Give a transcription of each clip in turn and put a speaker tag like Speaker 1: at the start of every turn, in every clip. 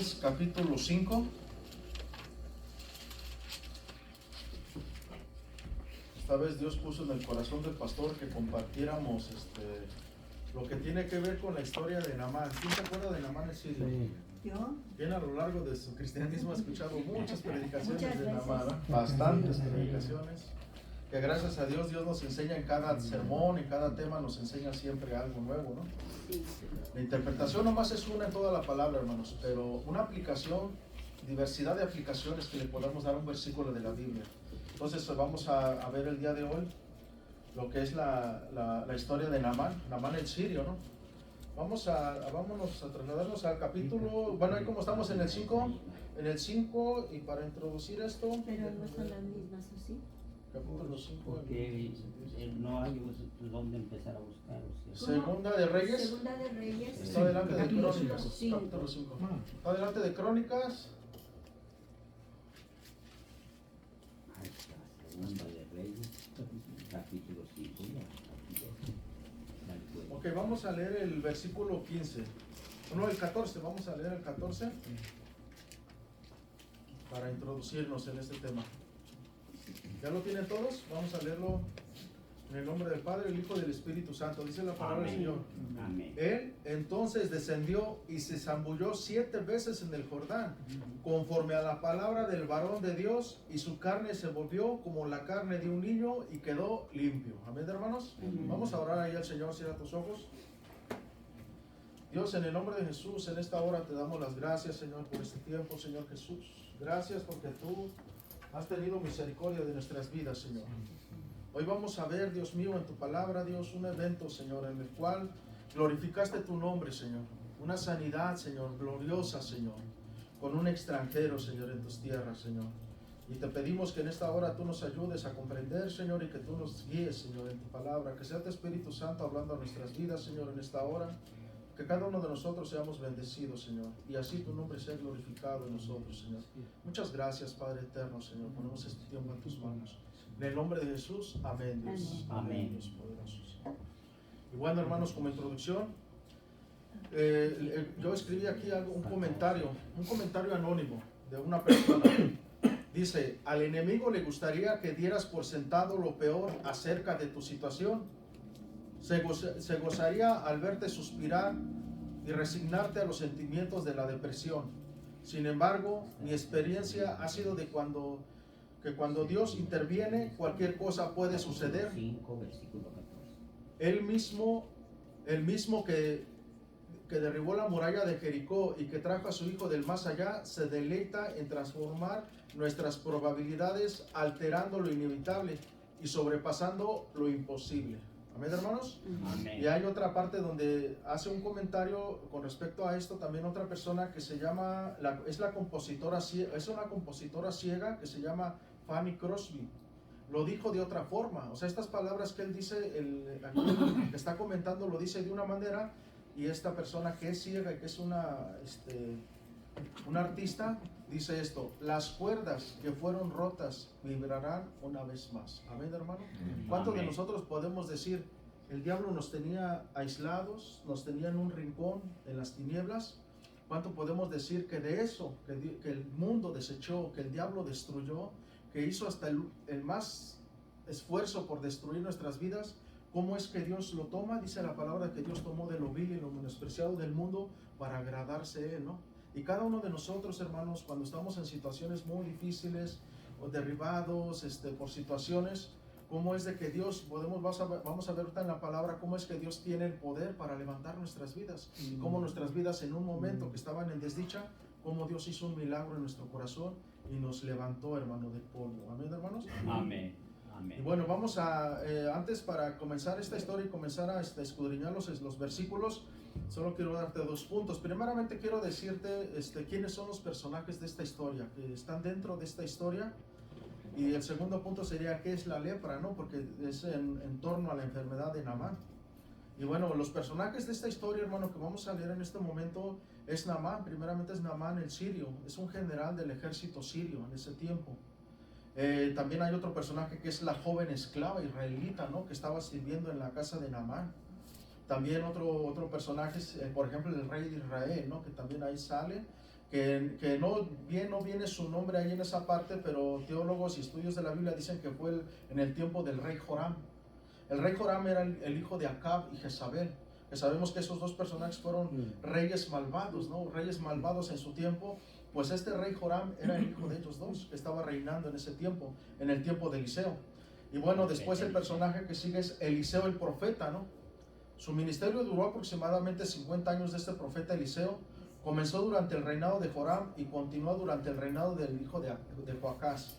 Speaker 1: Lucas capítulo 5. Esta vez Dios puso en el corazón del pastor que compartiéramos lo que tiene que ver con la historia de Naamán. ¿Quién se acuerda de Naamán el sirio?
Speaker 2: Sí.
Speaker 3: ¿Yo?
Speaker 1: Bien, a lo largo de su cristianismo ha escuchado muchas predicaciones
Speaker 3: Muchas
Speaker 1: de
Speaker 3: veces.
Speaker 1: Naamán, bastantes predicaciones, que gracias a Dios nos enseña en cada sermón, en cada tema nos enseña siempre algo nuevo, ¿no?
Speaker 3: Sí.
Speaker 1: La interpretación nomás es una en toda la palabra, hermanos, pero una aplicación, diversidad de aplicaciones que le podamos dar a un versículo de la Biblia. Entonces vamos a ver el día de hoy lo que es la historia de Naamán el sirio, ¿no? Vámonos a trasladarnos al capítulo, bueno, ahí como estamos en el 5, y para introducir esto,
Speaker 3: Pero no son las mismas, ¿o sí?
Speaker 1: capítulo 5,
Speaker 2: Porque no hay dónde empezar a buscar. O sea.
Speaker 1: Segunda de Reyes,
Speaker 3: Segunda de Reyes.
Speaker 1: está delante de
Speaker 4: capítulo
Speaker 1: Crónicas,
Speaker 3: cinco.
Speaker 1: capítulo 5, está delante de Crónicas.
Speaker 2: Ahí está, Segunda de Reyes, capítulo 5.
Speaker 1: Ok, vamos a leer el versículo 15. No, el 14, vamos a leer el 14 para introducirnos en este tema. ¿Ya lo tienen todos? Vamos a leerlo en el nombre del Padre, el Hijo y del Espíritu Santo. Dice la palabra del Señor.
Speaker 2: Amén.
Speaker 1: Él entonces descendió y se zambulló 7 veces en el Jordán, conforme a la palabra del varón de Dios, y su carne se volvió como la carne de un niño y quedó limpio. Amén, hermanos.
Speaker 3: Amén.
Speaker 1: Vamos a orar ahí al Señor. Cierra tus ojos. Dios, en el nombre de Jesús, en esta hora te damos las gracias, Señor, por este tiempo, Señor Jesús. Gracias porque tú has tenido misericordia de nuestras vidas, Señor. Hoy vamos a ver, Dios mío, en tu palabra, Dios, un evento, Señor, en el cual glorificaste tu nombre, Señor. Una sanidad, Señor, gloriosa, Señor, con un extranjero, Señor, en tus tierras, Señor. Y te pedimos que en esta hora tú nos ayudes a comprender, Señor, y que tú nos guíes, Señor, en tu palabra. Que sea tu Espíritu Santo hablando a nuestras vidas, Señor, en esta hora. Que cada uno de nosotros seamos bendecidos, Señor, y así tu nombre sea glorificado en nosotros, Señor. Muchas gracias, Padre eterno, Señor. Ponemos este tiempo en tus manos. En el nombre de Jesús, amén, Dios.
Speaker 2: Amén.
Speaker 1: Dios poderoso, Señor. Y bueno, hermanos, como introducción, yo escribí aquí un comentario anónimo de una persona. Dice: al enemigo le gustaría que dieras por sentado lo peor acerca de tu situación. Se gozaría al verte suspirar y resignarte a los sentimientos de la depresión. Sin embargo, mi experiencia ha sido de que cuando Dios interviene, cualquier cosa puede suceder.
Speaker 2: 5, versículo 14.
Speaker 1: El mismo que derribó la muralla de Jericó y que trajo a su hijo del más allá, se deleita en transformar nuestras probabilidades, alterando lo inevitable y sobrepasando lo imposible. Amén, hermanos.
Speaker 2: Amén.
Speaker 1: Y hay otra parte donde hace un comentario con respecto a esto también otra persona que se llama, es una compositora ciega que se llama Fanny Crosby. Lo dijo de otra forma. O sea, estas palabras que él dice, que está comentando, lo dice de una manera, y esta persona que es ciega y que es una artista, dice esto: las cuerdas que fueron rotas vibrarán una vez más. Amén, hermano. ¿Cuántos de nosotros podemos decir: el diablo nos tenía aislados, nos tenía en un rincón, en las tinieblas? ¿Cuánto podemos decir que de eso, que el mundo desechó, que el diablo destruyó, que hizo hasta el más esfuerzo por destruir nuestras vidas? ¿Cómo es que Dios lo toma? Dice la palabra que Dios tomó de lo vil y lo menospreciado del mundo para agradarse a Él, ¿no? Y cada uno de nosotros, hermanos, cuando estamos en situaciones muy difíciles o derribados por situaciones, cómo es de que Dios, vamos a ver ahorita en la palabra, cómo es que Dios tiene el poder para levantar nuestras vidas. Y cómo nuestras vidas en un momento que estaban en desdicha, cómo Dios hizo un milagro en nuestro corazón y nos levantó, hermano, del polvo. Amén, hermanos.
Speaker 2: Amén.
Speaker 1: Y bueno, vamos antes para comenzar esta historia y comenzar a escudriñar los versículos, solo quiero darte 2 puntos. Primeramente quiero decirte quiénes son los personajes de esta historia, que están dentro de esta historia. Y el segundo punto sería qué es la lepra, ¿no? Porque es en torno a la enfermedad de Naamán. Y bueno, los personajes de esta historia, hermano, que vamos a leer en este momento es Naamán. Primeramente es Naamán el sirio, es un general del ejército sirio en ese tiempo. También hay otro personaje que es la joven esclava israelita, ¿no? Que estaba sirviendo en la casa de Naamán. También otro personaje es, por ejemplo, el rey de Israel, ¿no? Que también ahí sale. que no viene su nombre ahí en esa parte, pero teólogos y estudios de la Biblia dicen que fue en el tiempo del rey Joram. El rey Joram era el hijo de Acab y Jezabel, que sabemos que esos dos personajes fueron reyes malvados, ¿no? Reyes malvados en su tiempo. Pues este rey Joram era el hijo de ellos dos, que estaba reinando en ese tiempo, en el tiempo de Eliseo. Y bueno, después el personaje que sigue es Eliseo el profeta, ¿no? Su ministerio duró aproximadamente 50 años de este profeta Eliseo. Comenzó durante el reinado de Joram y continuó durante el reinado del hijo de Joacás.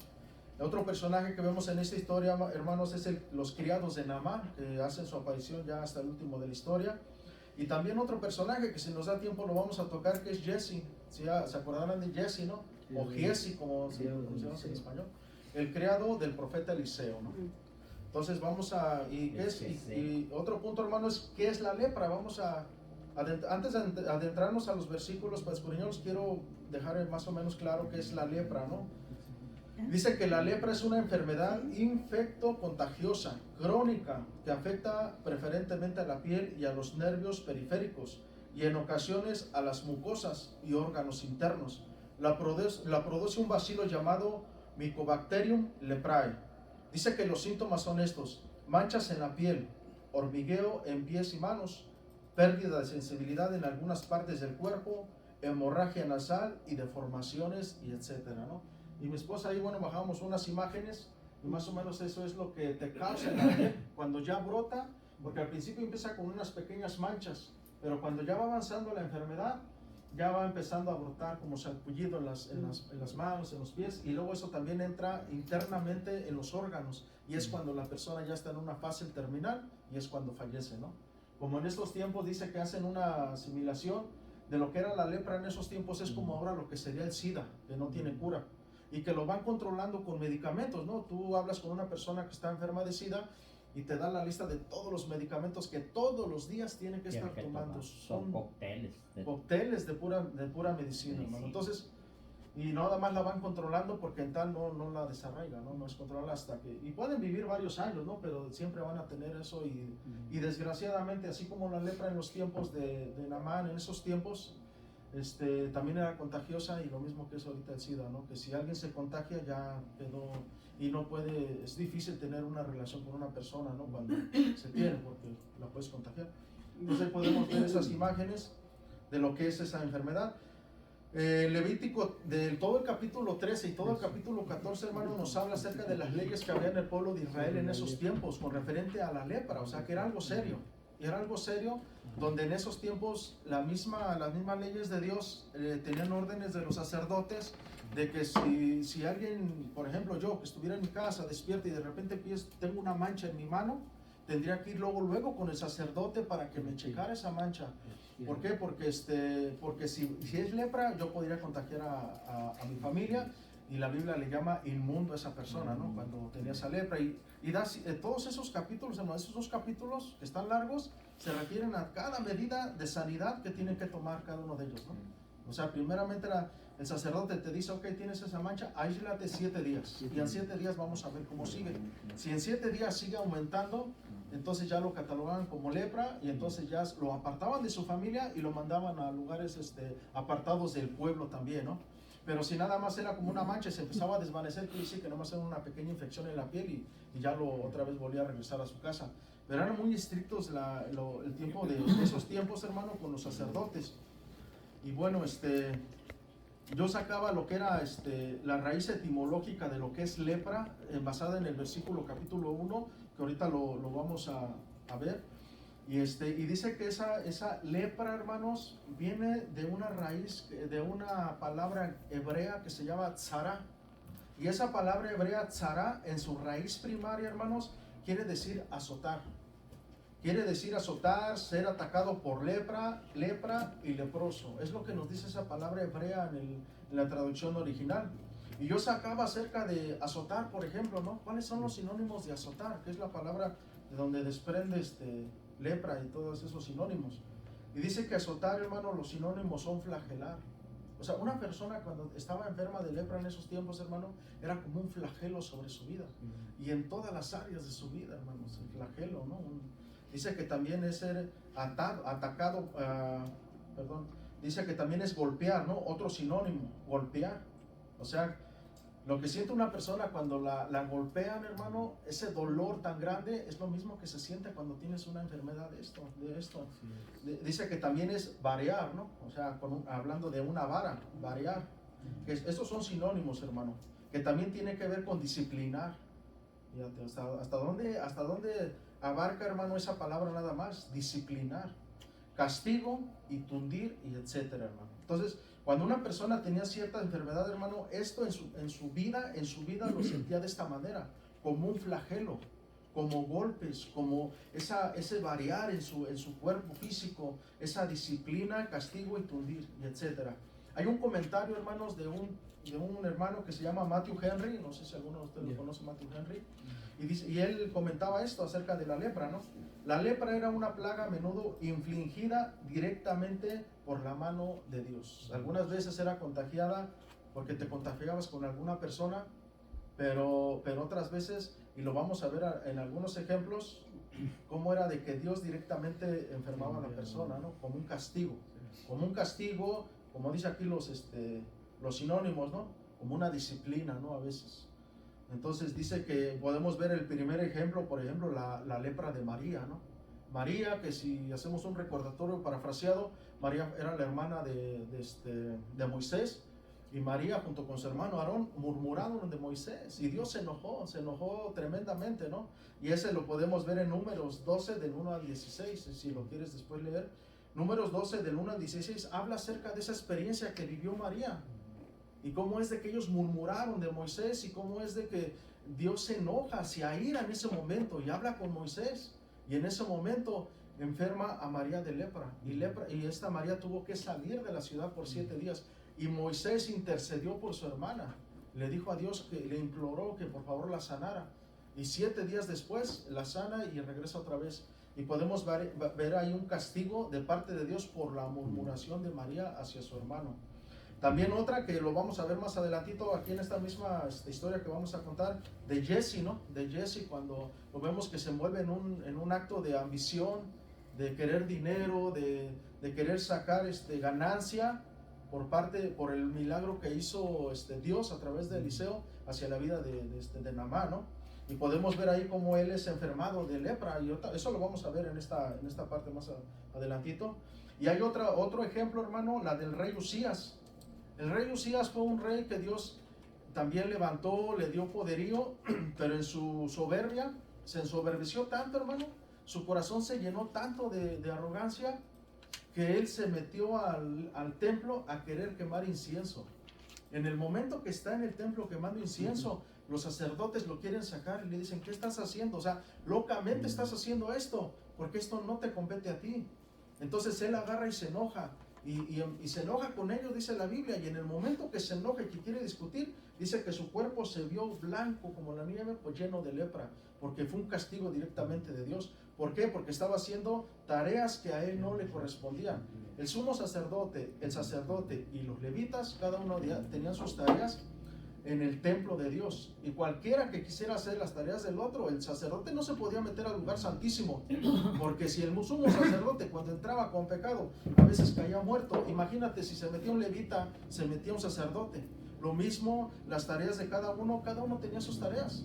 Speaker 1: El otro personaje que vemos en esta historia, hermanos, es los criados de Naamán, que hacen su aparición ya hasta el último de la historia. Y también otro personaje que si nos da tiempo lo vamos a tocar, que es Jesse. ¿Sí? ¿Se acordarán de Jesse, no? O Giesi, como se llama en español. El criado del profeta Eliseo, ¿no? Entonces vamos a... Y otro punto, hermanos, ¿qué es la lepra? Vamos a... Antes de adentrarnos a los versículos para escudriñarlos, quiero dejar más o menos claro qué es la lepra, ¿no? Dice que la lepra es una enfermedad infecto-contagiosa, crónica, que afecta preferentemente a la piel y a los nervios periféricos, y en ocasiones a las mucosas y órganos internos. La produce un bacilo llamado Mycobacterium leprae. Dice que los síntomas son estos: manchas en la piel, hormigueo en pies y manos, pérdida de sensibilidad en algunas partes del cuerpo, hemorragia nasal y deformaciones, y etcétera, ¿no? Y mi esposa ahí, bueno, bajamos unas imágenes y más o menos eso es lo que te causa en la piel cuando ya brota, porque al principio empieza con unas pequeñas manchas, pero cuando ya va avanzando la enfermedad, ya va empezando a brotar como sarpullido en las manos, en los pies, y luego eso también entra internamente en los órganos, y es cuando la persona ya está en una fase terminal y es cuando fallece, ¿no? Como en estos tiempos dice que hacen una asimilación de lo que era la lepra en esos tiempos, es como ahora lo que sería el SIDA, que no tiene cura, y que lo van controlando con medicamentos, ¿no? Tú hablas con una persona que está enferma de SIDA y te da la lista de todos los medicamentos que todos los días tiene que estar tomando.
Speaker 2: Son
Speaker 1: cócteles de pura medicina, hermano. Entonces, y nada más la van controlando porque en tal no la desarraiga, ¿no? No es controlarla hasta que... Y pueden vivir varios años, ¿no? Pero siempre van a tener eso y desgraciadamente, así como la lepra en los tiempos de Naamán, en esos tiempos, también era contagiosa, y lo mismo que es ahorita el SIDA, ¿no? Que si alguien se contagia ya quedó y no puede, es difícil tener una relación con una persona, ¿no? Cuando se tiene, porque la puedes contagiar. Entonces podemos ver esas imágenes de lo que es esa enfermedad. Levítico, de todo el capítulo 13 y todo el capítulo 14, hermano, nos habla acerca de las leyes que había en el pueblo de Israel en esos tiempos con referente a la lepra, o sea que era algo serio. Y era algo serio, donde en esos tiempos las mismas leyes de Dios tenían órdenes de los sacerdotes de que si alguien, por ejemplo yo, que estuviera en mi casa, despierta y de repente tengo una mancha en mi mano, tendría que ir luego con el sacerdote para que me checara esa mancha. ¿Por qué? Porque si es lepra, yo podría contagiar a mi familia, y la Biblia le llama inmundo a esa persona, ¿no? Cuando tenía esa lepra. Y da todos esos capítulos, hermanos, esos dos capítulos que están largos, se refieren a cada medida de sanidad que tienen que tomar cada uno de ellos, ¿no? O sea, primeramente el sacerdote te dice, ok, tienes esa mancha, aíslate 7 días. Y en 7 días vamos a ver cómo sigue. Si en 7 días sigue aumentando, entonces ya lo catalogaban como lepra, y entonces ya lo apartaban de su familia y lo mandaban a lugares apartados del pueblo también, ¿no? Pero si nada más era como una mancha y se empezaba a desvanecer, quiere decir que nada más era una pequeña infección en la piel y ya otra vez volvía a regresar a su casa. Pero eran muy estrictos el tiempo de esos tiempos, hermano, con los sacerdotes. Y bueno, yo sacaba lo que era la raíz etimológica de lo que es lepra, basada en el versículo capítulo 1, que ahorita lo vamos a ver. Y dice que esa lepra, hermanos, viene de una raíz, de una palabra hebrea que se llama tzara. Y esa palabra hebrea tzara, en su raíz primaria, hermanos, quiere decir azotar. Quiere decir azotar, ser atacado por lepra y leproso. Es lo que nos dice esa palabra hebrea en la traducción original. Y yo sacaba acerca de azotar, por ejemplo, ¿no? ¿Cuáles son los sinónimos de azotar? Que es la palabra de donde desprende lepra y todos esos sinónimos. Y dice que azotar, hermano, los sinónimos son flagelar. O sea, una persona cuando estaba enferma de lepra en esos tiempos, hermano, era como un flagelo sobre su vida. Y en todas las áreas de su vida, hermanos, el flagelo, ¿no? Dice que también es ser atacado, dice que también es golpear, ¿no? Otro sinónimo, golpear. O sea, lo que siente una persona cuando la golpean, hermano, ese dolor tan grande es lo mismo que se siente cuando tienes una enfermedad de esto. Dice que también es varear, ¿no? O sea, hablando de una vara, varear. Estos son sinónimos, hermano, que también tiene que ver con disciplinar. Fíjate, hasta dónde abarca, hermano, esa palabra nada más, disciplinar, castigo y tundir y etcétera, hermano. Entonces, cuando una persona tenía cierta enfermedad, hermano, esto en su vida lo sentía de esta manera, como un flagelo, como golpes, como ese variar en su cuerpo físico, esa disciplina, castigo y tundir y etcétera. Hay un comentario, hermanos, de un hermano que se llama Matthew Henry, no sé si alguno de ustedes lo conoce, Matthew Henry, y él comentaba esto acerca de la lepra, ¿no? La lepra era una plaga a menudo infligida directamente por la mano de Dios. Algunas veces era contagiada porque te contagiabas con alguna persona, pero otras veces, y lo vamos a ver en algunos ejemplos, cómo era de que Dios directamente enfermaba a la persona, ¿no? Como un castigo, como dice aquí los sinónimos, ¿no? Como una disciplina, ¿no? A veces. Entonces dice que podemos ver el primer ejemplo, por ejemplo, la lepra de María, ¿no? María, que si hacemos un recordatorio parafraseado, María era la hermana de Moisés, y María junto con su hermano Aarón murmuraron de Moisés, y Dios se enojó tremendamente, ¿no? Y ese lo podemos ver en Números 12 del 1 al 16, si lo quieres después leer. Números 12 del 1 al 16 habla acerca de esa experiencia que vivió María, y cómo es de que ellos murmuraron de Moisés, y cómo es de que Dios se enoja, se aira en ese momento y habla con Moisés, y en ese momento enferma a María de lepra, y esta María tuvo que salir de la ciudad por 7 días, y Moisés intercedió por su hermana, le dijo a Dios, que le imploró que por favor la sanara, y 7 días después la sana y regresa otra vez. Y podemos ver ahí un castigo de parte de Dios por la murmuración de María hacia su hermano. También otra que lo vamos a ver más adelantito aquí en esta misma historia que vamos a contar, de Jesse, ¿no? De Jesse, cuando lo vemos que se envuelve en un acto de ambición, de querer dinero, de querer sacar ganancia por el milagro que hizo Dios a través de Eliseo hacia la vida de Naamán, ¿no? Y podemos ver ahí cómo él es enfermado de lepra, y eso lo vamos a ver en esta parte más adelantito. Y hay otro ejemplo, hermano, la del rey Usías. El rey Usías fue un rey que Dios también levantó, le dio poderío, pero en su soberbia se ensoberbeció tanto, hermano, su corazón se llenó tanto de arrogancia, que él se metió al templo a querer quemar incienso. En el momento que está en el templo quemando incienso, los sacerdotes lo quieren sacar y le dicen, ¿qué estás haciendo? O sea, locamente estás haciendo esto, porque esto no te compete a ti. Entonces él agarra y se enoja, y se enoja con ellos, dice la Biblia, y en el momento que se enoja y que quiere discutir, dice que su cuerpo se vio blanco como la nieve, pues lleno de lepra, porque fue un castigo directamente de Dios. ¿Por qué? Porque estaba haciendo tareas que a él no le correspondían. El sumo sacerdote, el sacerdote y los levitas, cada uno tenían sus tareas en el templo de Dios, y cualquiera que quisiera hacer las tareas del otro, el sacerdote no se podía meter al lugar santísimo, porque si el sumo sacerdote cuando entraba con pecado a veces caía muerto, imagínate si se metía un levita, se metía un sacerdote. Lo mismo las tareas de cada uno tenía sus tareas.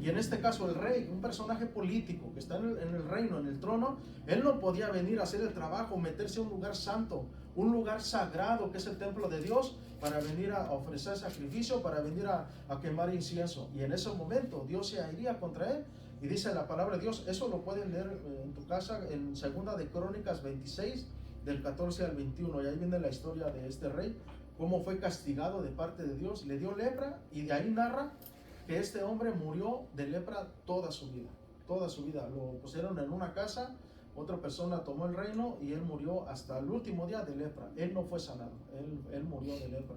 Speaker 1: Y en este caso el rey, un personaje político que está en el reino, en el trono, él no podía venir a hacer el trabajo, meterse a un lugar santo, un lugar sagrado que es el templo de Dios, para venir a ofrecer sacrificio, para venir a quemar incienso. Y en ese momento Dios se airía contra él, y dice la palabra de Dios, eso lo pueden leer en tu casa, en 2 de Crónicas 26, del 14 al 21, y ahí viene la historia de este rey, cómo fue castigado de parte de Dios, le dio lepra, y de ahí narra que este hombre murió de lepra toda su vida, lo pusieron en una casa, otra persona tomó el reino, y él murió hasta el último día de lepra. Él no fue sanado, él murió de lepra.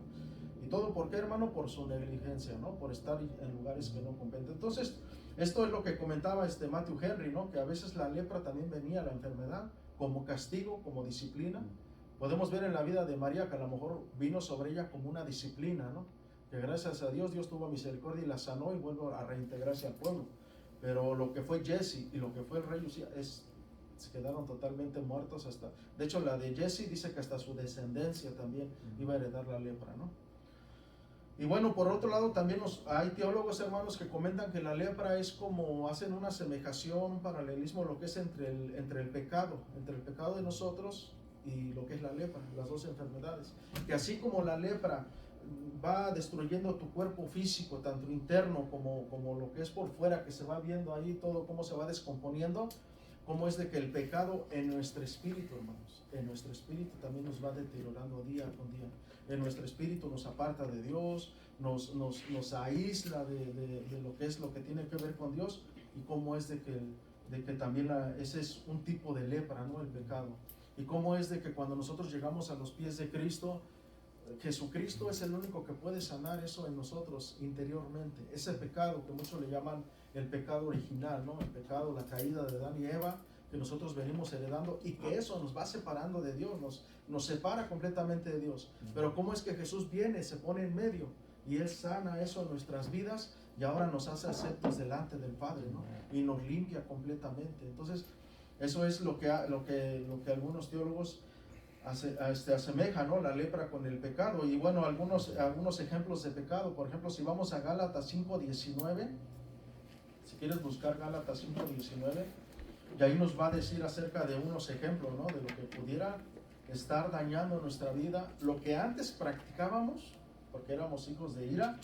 Speaker 1: ¿Y todo por qué, hermano? Por su negligencia, ¿no? Por estar en lugares que no competen. Entonces, esto es lo que comentaba Matthew Henry, ¿no? Que a veces la lepra también venía, la enfermedad, como castigo, como disciplina. Podemos ver en la vida de María que a lo mejor vino sobre ella como una disciplina, ¿no? Que gracias a Dios tuvo misericordia y la sanó, y vuelve a reintegrarse al pueblo. Pero lo que fue Jesse y lo que fue el rey Usías se quedaron totalmente muertos hasta, de hecho la de Jesse dice que hasta su descendencia también iba a heredar la lepra, ¿no? Y bueno, por otro lado también hay teólogos, hermanos, que comentan que la lepra es como, hacen una asemejación, un paralelismo, lo que es entre el pecado de nosotros y lo que es la lepra, las dos enfermedades. Que así como la lepra va destruyendo tu cuerpo físico, tanto interno como lo que es por fuera, que se va viendo ahí todo cómo se va descomponiendo, como es de que el pecado en nuestro espíritu, hermanos, en nuestro espíritu también nos va deteriorando día con día. En nuestro espíritu nos aparta de Dios, nos aísla de lo que tiene que ver con Dios, y cómo es de que también ese es un tipo de lepra, ¿no? El pecado. Y cómo es de que cuando nosotros llegamos a los pies de Cristo, Jesucristo es el único que puede sanar eso en nosotros interiormente. Ese pecado que muchos le llaman el pecado original, ¿no? El pecado, la caída de Adán y Eva, que nosotros venimos heredando, y que eso nos va separando de Dios, nos separa completamente de Dios. Pero cómo es que Jesús viene, se pone en medio y Él sana eso en nuestras vidas, y ahora nos hace aceptos delante del Padre, ¿no? Y nos limpia completamente. Entonces eso es lo que algunos teólogos asemejan, ¿no? La lepra con el pecado. Y bueno, algunos ejemplos de pecado. Por ejemplo, si vamos a Gálatas 5:19, si quieres buscar Gálatas 5:19, y ahí nos va a decir acerca de unos ejemplos, ¿no? De lo que pudiera estar dañando nuestra vida, lo que antes practicábamos, porque éramos hijos de ira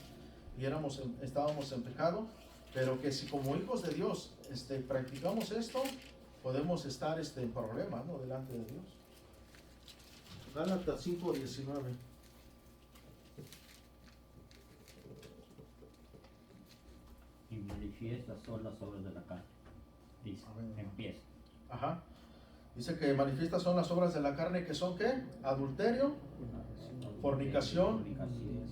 Speaker 1: y estábamos en pecado, pero que si como hijos de Dios practicamos esto, podemos estar en problemas, ¿no? Delante de Dios. Gálatas 5:19.
Speaker 2: Y manifiestas son las obras de la carne. Dice, empieza.
Speaker 1: Ajá. Dice que manifiestas son las obras de la carne, que son ¿qué? Adulterio, fornicación,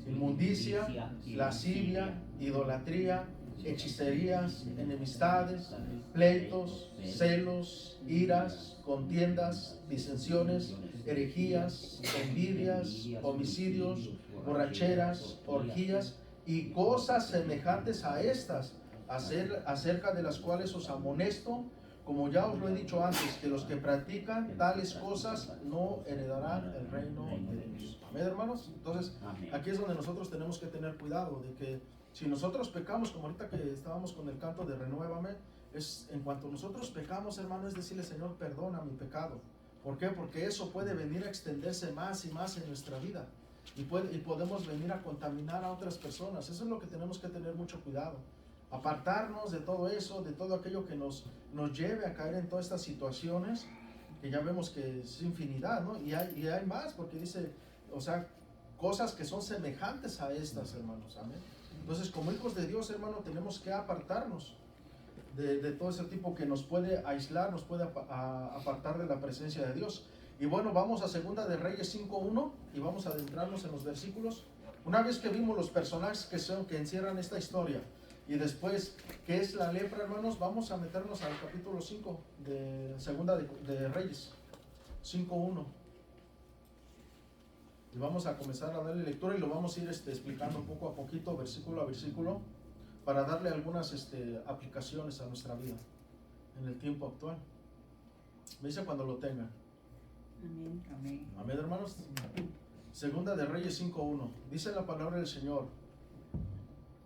Speaker 1: inmundicia, lascivia, idolatría, hechicerías, enemistades, pleitos, celos, iras, contiendas, disensiones, herejías, envidias, homicidios, borracheras, orgías y cosas semejantes a estas, acerca de las cuales os amonesto, como ya os lo he dicho antes, que los que practican tales cosas no heredarán el reino de Dios. Amén, hermanos. Entonces, aquí es donde nosotros tenemos que tener cuidado de que si nosotros pecamos, como ahorita que estábamos con el canto de Renuévame, es en cuanto nosotros pecamos, hermano, es decirle, Señor, perdona mi pecado. ¿Por qué? Porque eso puede venir a extenderse más y más en nuestra vida, y podemos venir a contaminar a otras personas. Eso es lo que tenemos que tener mucho cuidado. Apartarnos de todo eso, de todo aquello que nos lleve a caer en todas estas situaciones, que ya vemos que es infinidad, ¿no? Y hay más, porque dice, o sea, cosas que son semejantes a estas, hermanos. Amén. Entonces, como hijos de Dios, hermano, tenemos que apartarnos de todo ese tipo que nos puede aislar, nos puede apartar de la presencia de Dios. Y bueno, vamos a Segunda de Reyes 5:1 y vamos a adentrarnos en los versículos. Una vez que vimos los personajes que encierran esta historia, y después qué es la lepra, hermanos, vamos a meternos al capítulo 5 de Segunda de Reyes 5:1. Y vamos a comenzar a darle lectura y lo vamos a ir explicando poco a poquito, versículo a versículo, para darle algunas aplicaciones a nuestra vida en el tiempo actual. Me dice cuando lo tengan.
Speaker 3: Amén.
Speaker 4: Amén.
Speaker 1: Amén, hermanos. Segunda de Reyes 5:1. Dice la palabra del Señor: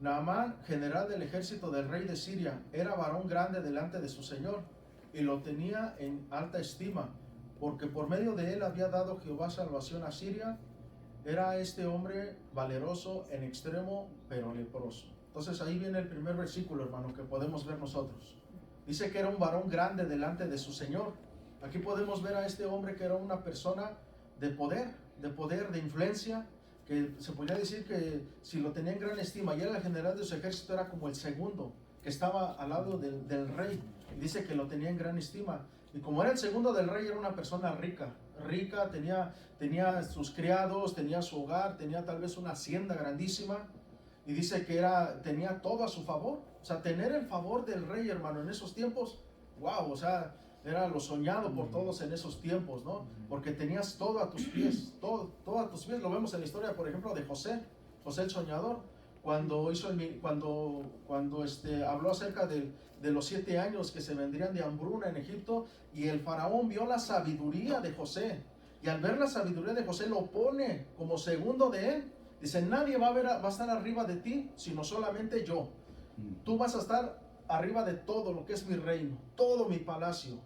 Speaker 1: Naamán, general del ejército del rey de Siria, era varón grande delante de su señor, y lo tenía en alta estima, porque por medio de él había dado Jehová salvación a Siria. Era este hombre valeroso en extremo, pero leproso. Entonces ahí viene el primer versículo, hermano, que podemos ver nosotros. Dice que era un varón grande delante de su señor. Aquí podemos ver a este hombre que era una persona de poder, de influencia, que se podría decir que si lo tenía en gran estima, y era el general de su ejército, era como el segundo, que estaba al lado del rey, y dice que lo tenía en gran estima. Y como era el segundo del rey, era una persona rica, tenía sus criados, tenía su hogar, tenía tal vez una hacienda grandísima, y dice que tenía todo a su favor. O sea, tener el favor del rey, hermano, en esos tiempos, wow, o sea, era lo soñado por todos en esos tiempos, ¿no? Porque tenías todo a tus pies, todo a tus pies. Lo vemos en la historia, por ejemplo, de José el soñador. cuando hizo cuando habló acerca de los 7 años que se vendrían de hambruna en Egipto, y el faraón vio la sabiduría de José, y al ver la sabiduría de José lo pone como segundo de él. Dice, nadie va a estar arriba de ti, sino solamente yo. Tú vas a estar arriba de todo lo que es mi reino, todo mi palacio.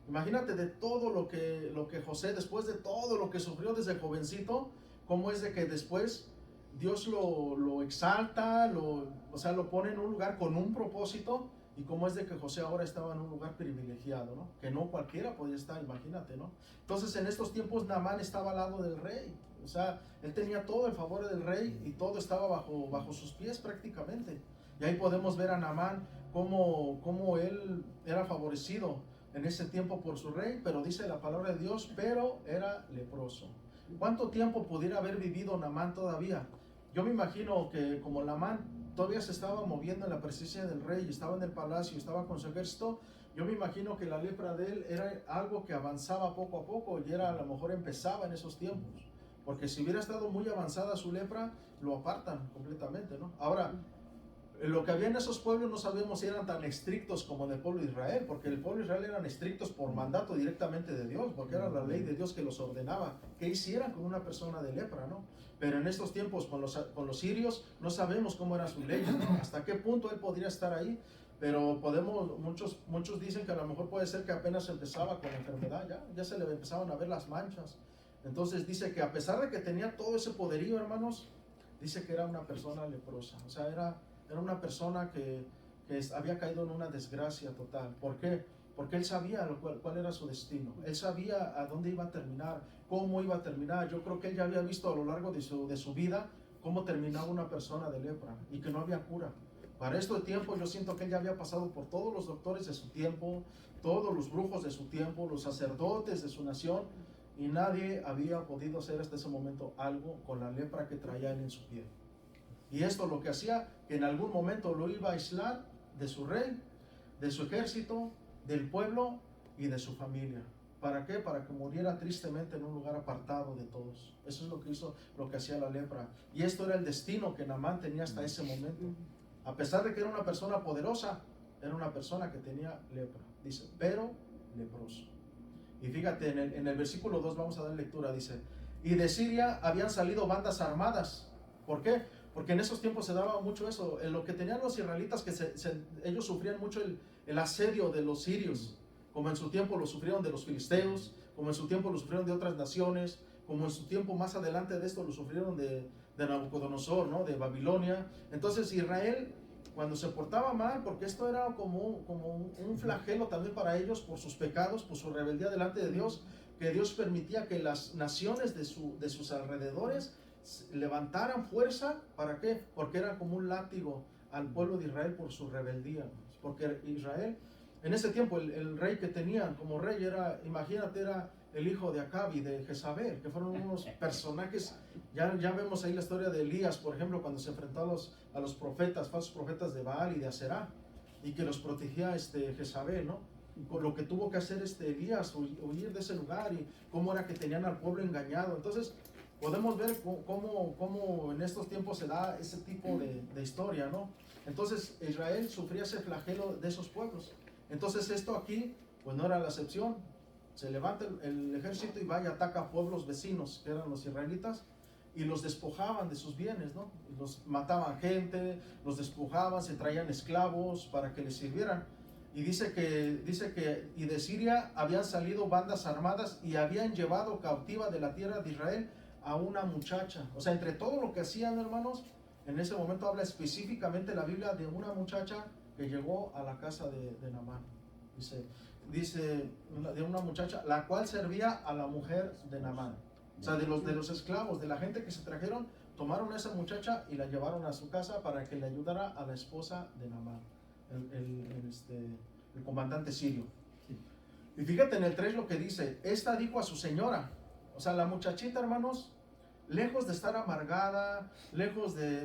Speaker 1: Imagínate de todo lo que José, después de todo lo que sufrió desde jovencito, cómo es de que después Dios lo exalta, lo pone en un lugar con un propósito, y cómo es de que José ahora estaba en un lugar privilegiado, ¿no? Que no cualquiera podía estar, imagínate, ¿no? Entonces en estos tiempos Naamán estaba al lado del rey, o sea, él tenía todo el favor del rey y todo estaba bajo sus pies prácticamente. Y ahí podemos ver a Naamán cómo él era favorecido en ese tiempo por su rey, pero dice la palabra de Dios, pero era leproso. ¿Cuánto tiempo pudiera haber vivido Naamán todavía? Yo me imagino que como Naamán todavía se estaba moviendo en la presencia del rey, estaba en el palacio, estaba con su ejército, yo me imagino que la lepra de él era algo que avanzaba poco a poco, y a lo mejor empezaba en esos tiempos, porque si hubiera estado muy avanzada su lepra, lo apartan completamente, ¿no? Ahora, lo que había en esos pueblos no sabemos si eran tan estrictos como en el pueblo de Israel, porque el pueblo de Israel eran estrictos por mandato directamente de Dios, porque era la ley de Dios que los ordenaba que hicieran con una persona de lepra, ¿no? Pero en estos tiempos con los sirios no sabemos cómo era su ley, ¿no? Hasta qué punto él podría estar ahí, pero muchos dicen que a lo mejor puede ser que apenas empezaba con la enfermedad, ya se le empezaban a ver las manchas. Entonces dice que a pesar de que tenía todo ese poderío, hermanos, dice que era una persona leprosa, o sea, era una persona que había caído en una desgracia total. ¿Por qué? Porque él sabía cuál era su destino. Él sabía a dónde iba a terminar, cómo iba a terminar. Yo creo que él ya había visto a lo largo de su vida cómo terminaba una persona de lepra y que no había cura. Para este tiempo yo siento que él ya había pasado por todos los doctores de su tiempo, todos los brujos de su tiempo, los sacerdotes de su nación, y nadie había podido hacer hasta ese momento algo con la lepra que traía él en su piel. Y esto lo que hacía, que en algún momento lo iba a aislar de su rey, de su ejército, del pueblo y de su familia. ¿Para qué? Para que muriera tristemente en un lugar apartado de todos. Eso es lo que hizo, lo que hacía la lepra. Y esto era el destino que Naamán tenía hasta ese momento. A pesar de que era una persona poderosa, era una persona que tenía lepra. Dice, pero leproso. Y fíjate, en el versículo 2 vamos a dar lectura, dice, y de Siria habían salido bandas armadas. ¿Por qué? Porque en esos tiempos se daba mucho eso. En lo que tenían los israelitas, que ellos sufrían mucho el asedio de los sirios, como en su tiempo lo sufrieron de los filisteos, como en su tiempo lo sufrieron de otras naciones, como en su tiempo más adelante de esto lo sufrieron de Nabucodonosor, ¿no? De Babilonia. Entonces Israel, cuando se portaba mal, porque esto era como un flagelo también para ellos por sus pecados, por su rebeldía delante de Dios, que Dios permitía que las naciones de sus alrededores levantaran fuerza. ¿Para qué? Porque era como un látigo al pueblo de Israel por su rebeldía. Porque Israel, en ese tiempo, el rey que tenían como rey era, imagínate, era el hijo de Acab y de Jezabel, que fueron unos personajes. Ya vemos ahí la historia de Elías, por ejemplo, cuando se enfrentó a los profetas, falsos profetas de Baal y de Aserá, y que los protegía Jezabel, ¿no? Con lo que tuvo que hacer Elías, huir de ese lugar, y cómo era que tenían al pueblo engañado. Entonces podemos ver cómo en estos tiempos se da ese tipo de historia, ¿no? Entonces Israel sufría ese flagelo de esos pueblos. Entonces esto aquí, pues no era la excepción. Se levanta el ejército y va y ataca a pueblos vecinos, que eran los israelitas, y los despojaban de sus bienes, ¿no? Los mataban gente, los despojaban, se traían esclavos para que les sirvieran. Y dice que y de Siria habían salido bandas armadas y habían llevado cautiva de la tierra de Israel a una muchacha. O sea, entre todo lo que hacían, hermanos, en ese momento habla específicamente la Biblia de una muchacha que llegó a la casa de Naamán. Dice de una muchacha, la cual servía a la mujer de Naamán. O sea, de los esclavos, de la gente que se trajeron, tomaron a esa muchacha y la llevaron a su casa para que le ayudara a la esposa de Naamán, el comandante sirio. Y fíjate en el 3 lo que dice, esta dijo a su señora. O sea, la muchachita, hermanos, lejos de estar amargada,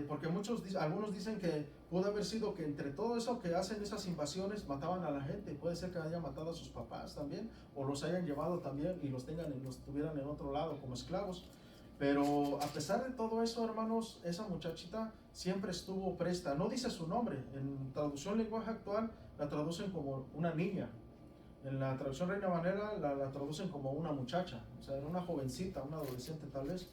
Speaker 1: porque algunos dicen que pudo haber sido que entre todo eso que hacen esas invasiones mataban a la gente. Puede ser que hayan matado a sus papás también, o los hayan llevado también y los tuvieran en otro lado como esclavos. Pero a pesar de todo eso, hermanos, esa muchachita siempre estuvo presta. No dice su nombre. En traducción lenguaje actual la traducen como una niña. En la traducción Reina Valera la traducen como una muchacha. O sea, era una jovencita, una adolescente tal vez.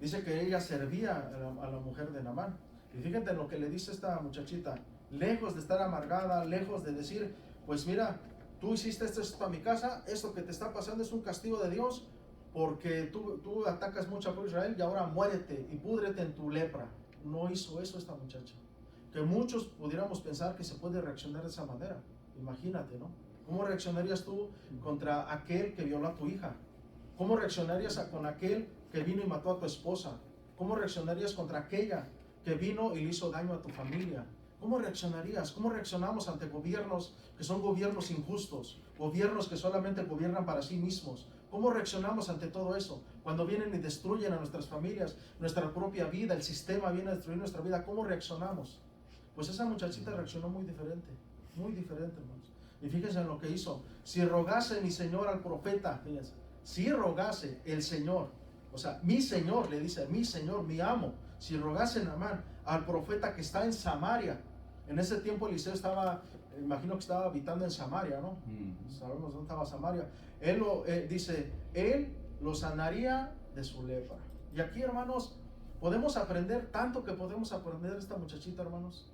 Speaker 1: Dice que ella servía a la mujer de Naamán. Y fíjate en lo que le dice esta muchachita. Lejos de estar amargada, lejos de decir, pues mira, tú hiciste esto a mi casa, esto que te está pasando es un castigo de Dios, porque tú atacas mucho a pueblo Israel y ahora muérete y púdrete en tu lepra. No hizo eso esta muchacha. Que muchos pudiéramos pensar que se puede reaccionar de esa manera. Imagínate, ¿no? ¿Cómo reaccionarías tú contra aquel que violó a tu hija? ¿Cómo reaccionarías con aquel que vino y mató a tu esposa? ¿Cómo reaccionarías contra aquella que vino y le hizo daño a tu familia? ¿Cómo reaccionarías? ¿Cómo reaccionamos ante gobiernos que son gobiernos injustos? Gobiernos que solamente gobiernan para sí mismos. ¿Cómo reaccionamos ante todo eso? Cuando vienen y destruyen a nuestras familias, nuestra propia vida, el sistema viene a destruir nuestra vida, ¿cómo reaccionamos? Pues esa muchachita reaccionó muy diferente, hermanos. Y fíjense en lo que hizo. Si rogase mi Señor al profeta, fíjense, si rogase el Señor, o sea, mi Señor, le dice, mi Señor, mi amo, si rogase Naamán al profeta que está en Samaria. En ese tiempo Eliseo estaba, imagino que estaba habitando en Samaria, ¿no? Sabemos dónde estaba Samaria. Él dice, él lo sanaría de su lepra. Y aquí, hermanos, podemos aprender tanto que podemos aprender de esta muchachita, hermanos.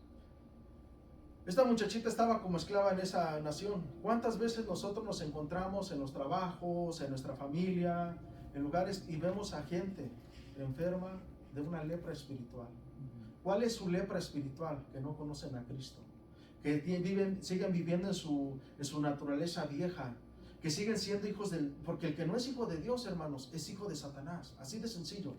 Speaker 1: Esta muchachita estaba como esclava en esa nación. ¿Cuántas veces nosotros nos encontramos en los trabajos, en nuestra familia, en lugares y vemos a gente enferma de una lepra espiritual? ¿Cuál es su lepra espiritual? Que no conocen a Cristo, que siguen viviendo en su naturaleza vieja, que siguen siendo hijos porque el que no es hijo de Dios, hermanos, es hijo de Satanás, así de sencillo.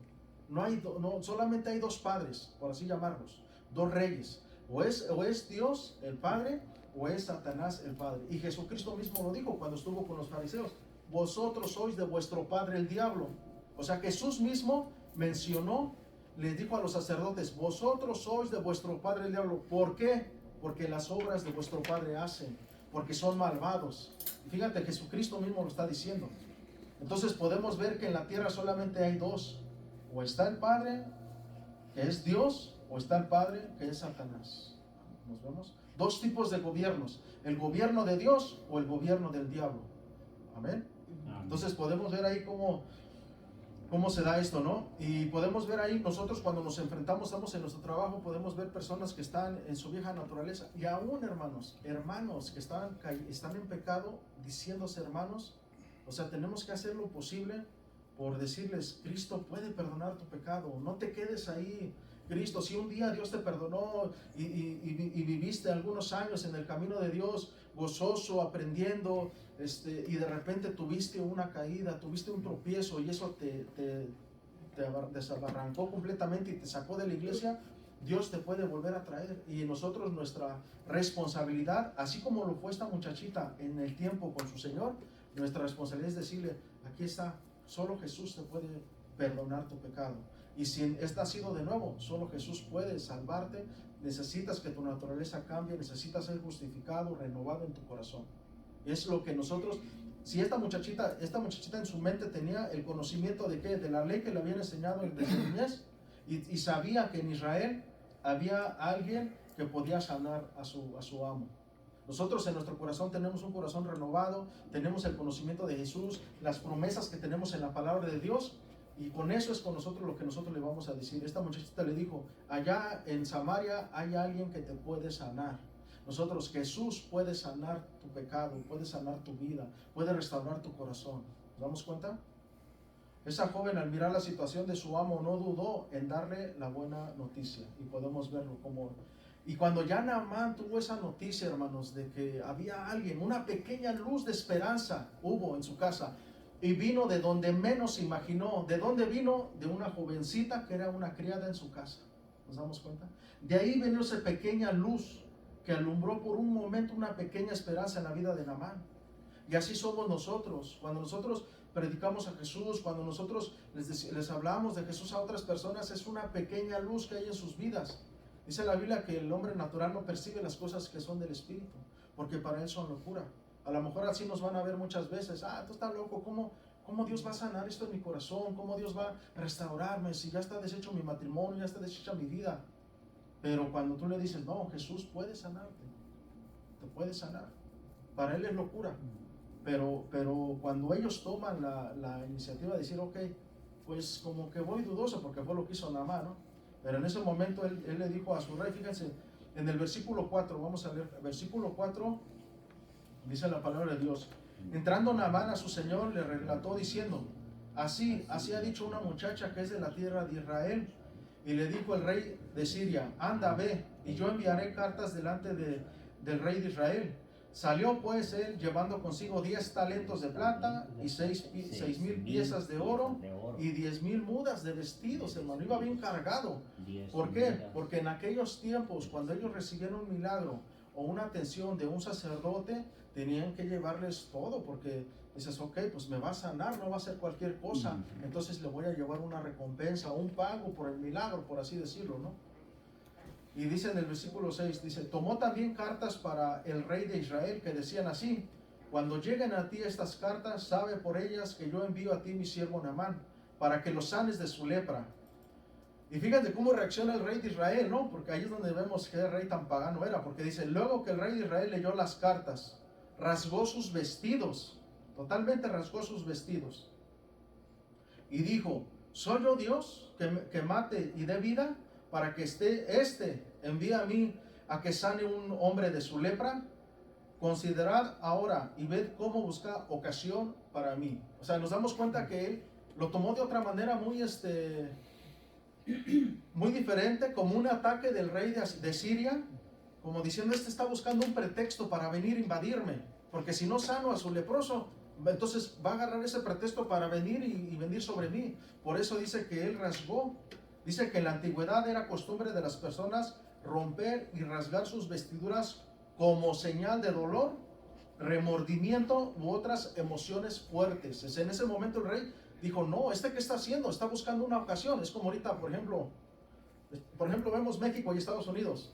Speaker 1: Solamente hay dos padres, por así llamarlos, dos reyes, o es Dios el Padre, o es Satanás el Padre. Y Jesucristo mismo lo dijo cuando estuvo con los fariseos: vosotros sois de vuestro padre el diablo. O sea, Jesús mismo mencionó, les dijo a los sacerdotes: vosotros sois de vuestro padre el diablo. ¿Por qué? Porque las obras de vuestro padre hacen, porque son malvados. Y fíjate, Jesucristo mismo lo está diciendo. Entonces podemos ver que en la tierra solamente hay dos: o está el Padre, que es Dios, o está el Padre, que es Satanás. ¿Nos vemos? Dos tipos de gobiernos: el gobierno de Dios o el gobierno del diablo. Amén. Entonces podemos ver ahí cómo se da esto, ¿no? Y podemos ver ahí, nosotros cuando nos enfrentamos, estamos en nuestro trabajo, podemos ver personas que están en su vieja naturaleza, y aún hermanos que están en pecado, diciéndose hermanos. O sea, tenemos que hacer lo posible por decirles: Cristo puede perdonar tu pecado, no te quedes ahí. Cristo, si un día Dios te perdonó y viviste algunos años en el camino de Dios, gozoso, aprendiendo, y de repente tuviste una caída, tuviste un tropiezo, y eso te desabarrancó completamente y te sacó de la iglesia, Dios te puede volver a traer. Y nosotros, nuestra responsabilidad, así como lo fue esta muchachita en el tiempo con su Señor, nuestra responsabilidad es decirle: aquí está, solo Jesús te puede perdonar tu pecado. Y si has sido de nuevo, solo Jesús puede salvarte. Necesitas que tu naturaleza cambie, necesitas ser justificado, renovado en tu corazón. Es lo que nosotros, si esta muchachita en su mente tenía el conocimiento de ¿qué? De la ley que le habían enseñado desde niñez, y sabía que en Israel había alguien que podía sanar a su amo. Nosotros en nuestro corazón tenemos un corazón renovado, tenemos el conocimiento de Jesús, las promesas que tenemos en la palabra de Dios, y con eso es con nosotros lo que nosotros le vamos a decir. Esta muchachita le dijo: allá en Samaria hay alguien que te puede sanar. Nosotros, Jesús puede sanar tu pecado, puede sanar tu vida, puede restaurar tu corazón. ¿Nos damos cuenta? Esa joven, al mirar la situación de su amo, no dudó en darle la buena noticia, y podemos verlo como... Y cuando ya Naamán tuvo esa noticia, hermanos, de que había alguien, una pequeña luz de esperanza hubo en su casa, y vino de donde menos imaginó. ¿De dónde vino? De una jovencita que era una criada en su casa. ¿Nos damos cuenta? De ahí vino esa pequeña luz que alumbró por un momento una pequeña esperanza en la vida de Naamán. Y así somos nosotros. Cuando nosotros predicamos a Jesús, cuando nosotros les hablamos de Jesús a otras personas, es una pequeña luz que hay en sus vidas. Dice la Biblia que el hombre natural no percibe las cosas que son del Espíritu, porque para él son locura. A lo mejor así nos van a ver muchas veces: tú estás loco, ¿Cómo Dios va a sanar esto en mi corazón? ¿Cómo Dios va a restaurarme si ya está deshecho mi matrimonio, ya está deshecha mi vida? Pero cuando tú le dices, no, Jesús puede sanarte, te puede sanar. Para Él es locura. Pero cuando ellos toman la iniciativa de decir, ok, pues como que voy dudoso, porque fue lo que hizo Naamán, ¿no? Pero en ese momento él le dijo a su rey, fíjense, en el versículo 4, vamos a leer, versículo 4, dice la palabra de Dios. Entrando Naamán a su señor, le relató diciendo, así ha dicho una muchacha que es de la tierra de Israel. Y le dijo el rey de Siria, anda, ve, y yo enviaré cartas delante del rey de Israel. Salió pues él llevando consigo 10 talentos de plata y 6,000 piezas de oro y 10,000 mudas de vestidos, hermano. Iba bien cargado. ¿Por qué? Porque en aquellos tiempos, cuando ellos recibieron un milagro o una atención de un sacerdote, tenían que llevarles todo, porque dices, ok, pues me va a sanar, no va a ser cualquier cosa, entonces le voy a llevar una recompensa, un pago por el milagro, por así decirlo, ¿no? Y dice en el versículo 6, dice, tomó también cartas para el rey de Israel que decían así, cuando lleguen a ti estas cartas, sabe por ellas que yo envío a ti mi siervo Naamán, para que lo sanes de su lepra. Y fíjate cómo reacciona el rey de Israel, ¿no? Porque ahí es donde vemos que el rey tan pagano era, porque dice, luego que el rey de Israel leyó las cartas, rasgó sus vestidos, totalmente rasgó sus vestidos, y dijo, ¿soy yo Dios que mate y dé vida? Para que envíe a mí a que sane un hombre de su lepra. Considerad ahora y ved cómo busca ocasión para mí. O sea, nos damos cuenta que él lo tomó de otra manera muy diferente, como un ataque del rey de Siria, como diciendo, está buscando un pretexto para venir a invadirme, porque si no sano a su leproso, entonces va a agarrar ese pretexto para venir y venir sobre mí. Por eso dice que él rasgó. Dice que en la antigüedad era costumbre de las personas romper y rasgar sus vestiduras como señal de dolor, remordimiento u otras emociones fuertes. En ese momento el rey dijo, no, ¿qué está haciendo? Está buscando una ocasión. Es como ahorita, por ejemplo, vemos México y Estados Unidos.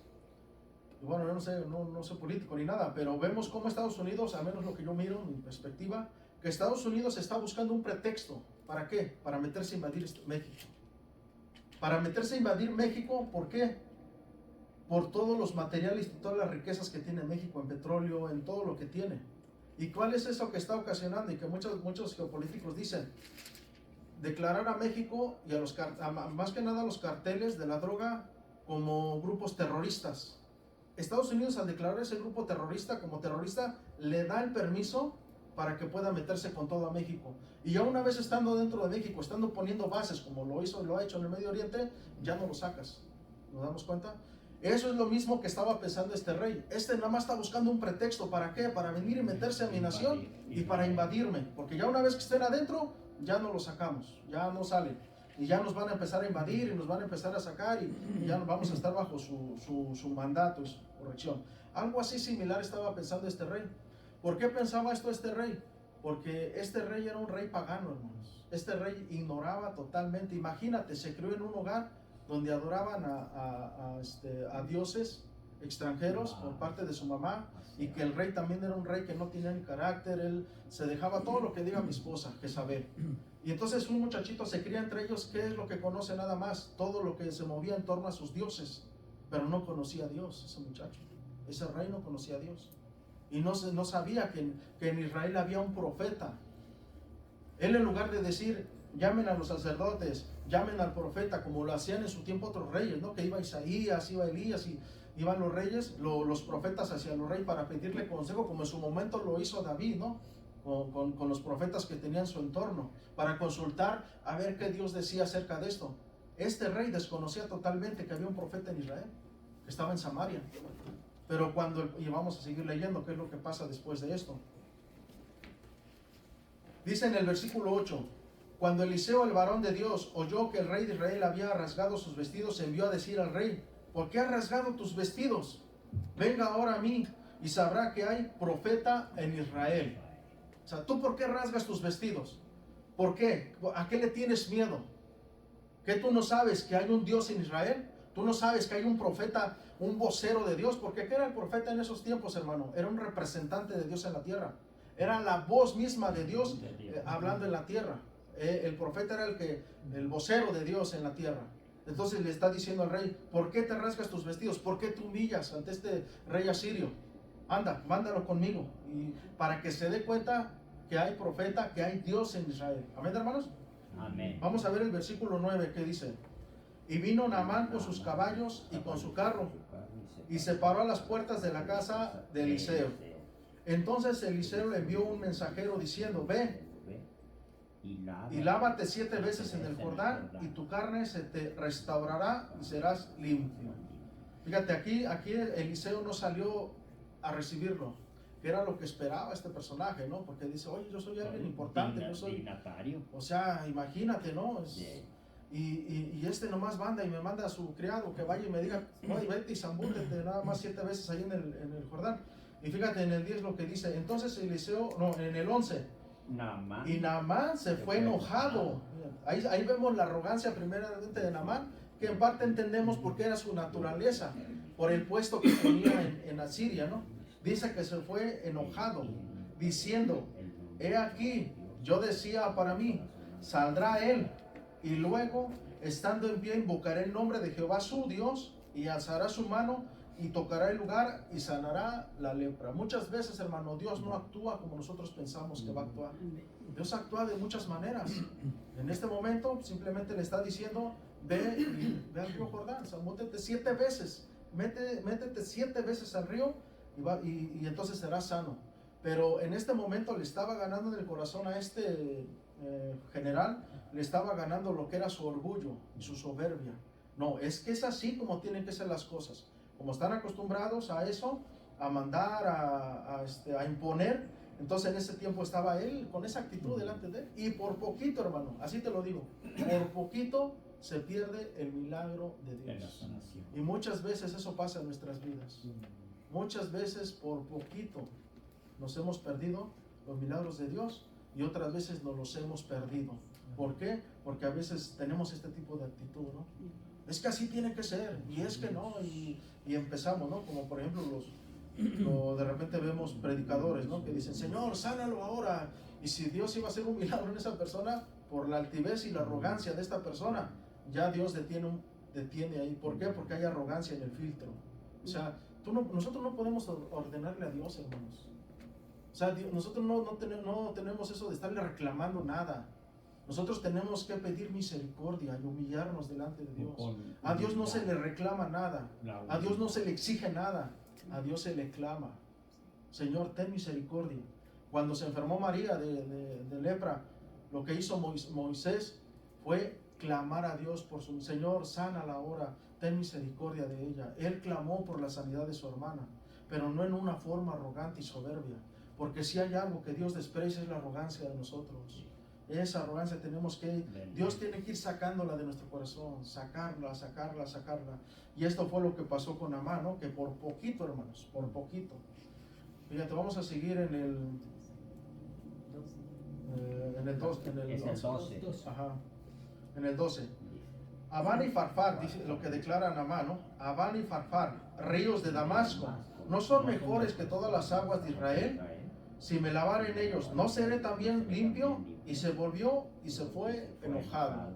Speaker 1: Y bueno, yo no soy político ni nada, pero vemos cómo Estados Unidos, al menos lo que yo miro, mi perspectiva, que Estados Unidos está buscando un pretexto. ¿Para qué? Para meterse a invadir México. Para meterse a invadir México, ¿por qué? Por todos los materiales y todas las riquezas que tiene México en petróleo, en todo lo que tiene. ¿Y cuál es eso que está ocasionando? Y que muchos geopolíticos dicen, declarar a México y más que nada a los carteles de la droga como grupos terroristas. Estados Unidos, al declarar ese grupo terrorista como terrorista, le da el permiso para que pueda meterse con todo a México. Y ya una vez estando dentro de México, estando poniendo bases como lo ha hecho en el Medio Oriente, ya no lo sacas. ¿Nos damos cuenta? Eso es lo mismo que estaba pensando este rey. Nada más está buscando un pretexto. ¿Para qué? Para venir y meterse a mi nación y para invadirme. Porque ya una vez que estén adentro, ya no lo sacamos, ya no salen. Y ya nos van a empezar a invadir y nos van a empezar a sacar y ya vamos a estar bajo su mandato y su corrección. Algo así similar estaba pensando este rey. ¿Por qué pensaba esto este rey? Porque este rey era un rey pagano, hermanos. Este rey ignoraba totalmente. Imagínate, se crió en un hogar donde adoraban a dioses extranjeros por parte de su mamá, y que el rey también era un rey que no tenía ni carácter. Él se dejaba todo lo que diga mi esposa, que saber. Y entonces un muchachito se cría entre ellos. ¿Qué es lo que conoce? Nada más todo lo que se movía en torno a sus dioses, pero no conocía a Dios. Ese muchacho, ese rey no conocía a Dios y no sabía que en Israel había un profeta. Él, en lugar de decir llamen a los sacerdotes, llamen al profeta, como lo hacían en su tiempo otros reyes, ¿no? Que iba Isaías, iba Elías y iban los reyes, los profetas hacia los reyes para pedirle consejo, como en su momento lo hizo David, ¿no? Con los profetas que tenían su entorno, para consultar a ver qué Dios decía acerca de esto. Este rey desconocía totalmente que había un profeta en Israel, que estaba en Samaria. Pero y vamos a seguir leyendo qué es lo que pasa después de esto. Dice en el versículo 8, cuando Eliseo, el varón de Dios, oyó que el rey de Israel había rasgado sus vestidos, envió a decir al rey, ¿por qué has rasgado tus vestidos? Venga ahora a mí y sabrá que hay profeta en Israel. O sea, ¿tú por qué rasgas tus vestidos? ¿Por qué? ¿A qué le tienes miedo? ¿Que tú no sabes que hay un Dios en Israel? ¿Tú no sabes que hay un profeta, un vocero de Dios? Porque ¿qué era el profeta en esos tiempos, hermano? Era un representante de Dios en la tierra. Era la voz misma de Dios hablando en la tierra. El profeta era el vocero de Dios en la tierra. Entonces le está diciendo al rey, ¿por qué te rasgas tus vestidos? ¿Por qué te humillas ante este rey asirio? Anda, mándalo conmigo. Y para que se dé cuenta que hay profeta, que hay Dios en Israel. Amén, hermanos.
Speaker 2: Amén.
Speaker 1: Vamos a ver el versículo 9 que dice: y vino Naamán con sus caballos y con su carro, y se paró a las puertas de la casa de Eliseo. Entonces Eliseo le envió un mensajero diciendo: ve y lávate 7 veces en el Jordán, y tu carne se te restaurará y serás limpio. Fíjate, aquí Eliseo no salió a recibirlo, que era lo que esperaba este personaje, ¿no? Porque dice: oye, yo soy alguien importante, yo soy... O sea, imagínate, ¿no? Y este nomás manda y me manda a su criado que vaya y me diga: oye, vete y zambútete nada más 7 veces ahí en el Jordán. Y fíjate en el 10 lo que dice. Entonces Eliseo, no, en el 11, y Naamán se fue enojado. Ahí vemos la arrogancia primeramente de Naamán, que en parte entendemos porque era su naturaleza, por el puesto que tenía en Asiria, ¿no? Dice que se fue enojado, diciendo: he aquí, yo decía para mí, saldrá él, y luego, estando en pie, invocaré el nombre de Jehová su Dios, y alzará su mano y tocará el lugar y sanará la lepra. Muchas veces, hermano, Dios no actúa como nosotros pensamos que va a actuar. Dios actúa de muchas maneras. En este momento simplemente le está diciendo: ve al río Jordán, zambútete 7 veces, métete 7 veces al río y entonces serás sano. Pero en este momento le estaba ganando en el corazón a este general, le estaba ganando lo que era su orgullo y su soberbia. No, es que es así como tienen que ser las cosas. Como están acostumbrados a eso, a mandar, a imponer, entonces en ese tiempo estaba él con esa actitud delante de él. Y por poquito, hermano, así te lo digo, por poquito se pierde el milagro de Dios. Y muchas veces eso pasa en nuestras vidas. Muchas veces por poquito nos hemos perdido los milagros de Dios, y otras veces nos los hemos perdido. ¿Por qué? Porque a veces tenemos este tipo de actitud, ¿no? Es que así tiene que ser, y es que no, y empezamos, ¿no? Como por ejemplo de repente vemos predicadores, ¿no? Que dicen: Señor, sánalo ahora. Y si Dios iba a hacer un milagro en esa persona, por la altivez y la arrogancia de esta persona, ya Dios detiene ahí. ¿Por qué? Porque hay arrogancia en el filtro. O sea, nosotros no podemos ordenarle a Dios, hermanos. O sea, nosotros no tenemos eso de estarle reclamando nada. Nosotros tenemos que pedir misericordia y humillarnos delante de Dios. A Dios no se le reclama nada. A Dios no se le exige nada. A Dios se le clama: Señor, ten misericordia. Cuando se enfermó María de lepra, lo que hizo Moisés fue clamar a Dios por su: Señor, sánala ahora, ten misericordia de ella. Él clamó por la sanidad de su hermana, pero no en una forma arrogante y soberbia. Porque si hay algo que Dios desprecia, es la arrogancia de nosotros. Esa arrogancia Dios tiene que ir sacándola de nuestro corazón, sacarla. Y esto fue lo que pasó con Naamán, ¿no? Que por poquito, hermanos, por poquito. Fíjate, vamos a seguir en el 12. Ajá, en el 12. Abán y Farfar, dice lo que declara Naamán, ¿no? Abán y Farfar, ríos de Damasco, ¿no son mejores que todas las aguas de Israel? Si me lavare en ellos, ¿no seré también limpio? Y se volvió y se fue enojado.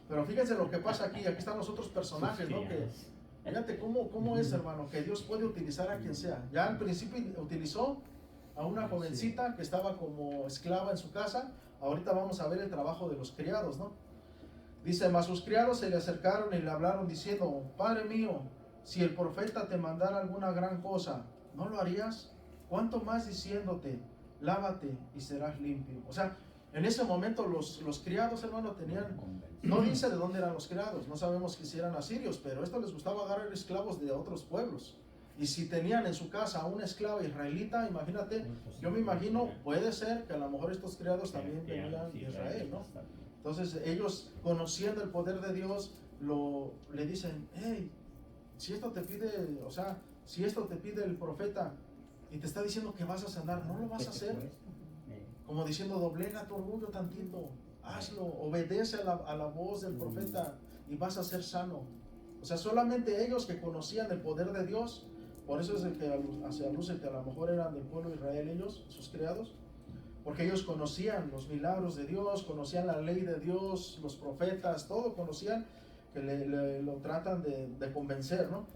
Speaker 1: Pero fíjense lo que pasa aquí están los otros personajes, ¿no? Que, fíjate cómo es, hermano, que Dios puede utilizar a quien sea. Ya al principio utilizó a una jovencita que estaba como esclava en su casa. Ahorita vamos a ver el trabajo de los criados, ¿no? Dice: mas sus criados se le acercaron y le hablaron diciendo: Padre mío, si el profeta te mandara alguna gran cosa, ¿no lo harías? ¿Cuánto más diciéndote: lávate y serás limpio? O sea, en ese momento los criados, hermano, no dice de dónde eran los criados, no sabemos si eran asirios, pero esto les gustaba agarrar esclavos de otros pueblos. Y si tenían en su casa a una esclava israelita, imagínate, yo me imagino, puede ser que a lo mejor estos criados también venían de Israel, ¿no? Entonces ellos, conociendo el poder de Dios, le dicen: hey, si esto te pide, o sea, si esto te pide el profeta y te está diciendo que vas a sanar, ¿no lo vas a hacer? Como diciendo: doblega tu orgullo tantito, hazlo, obedece a la voz del profeta y vas a ser sano. O sea, solamente ellos que conocían el poder de Dios, por eso es el que se aluce que a lo mejor eran del pueblo de Israel ellos, sus criados, porque ellos conocían los milagros de Dios, conocían la ley de Dios, los profetas, todo conocían, que lo tratan de convencer, ¿no?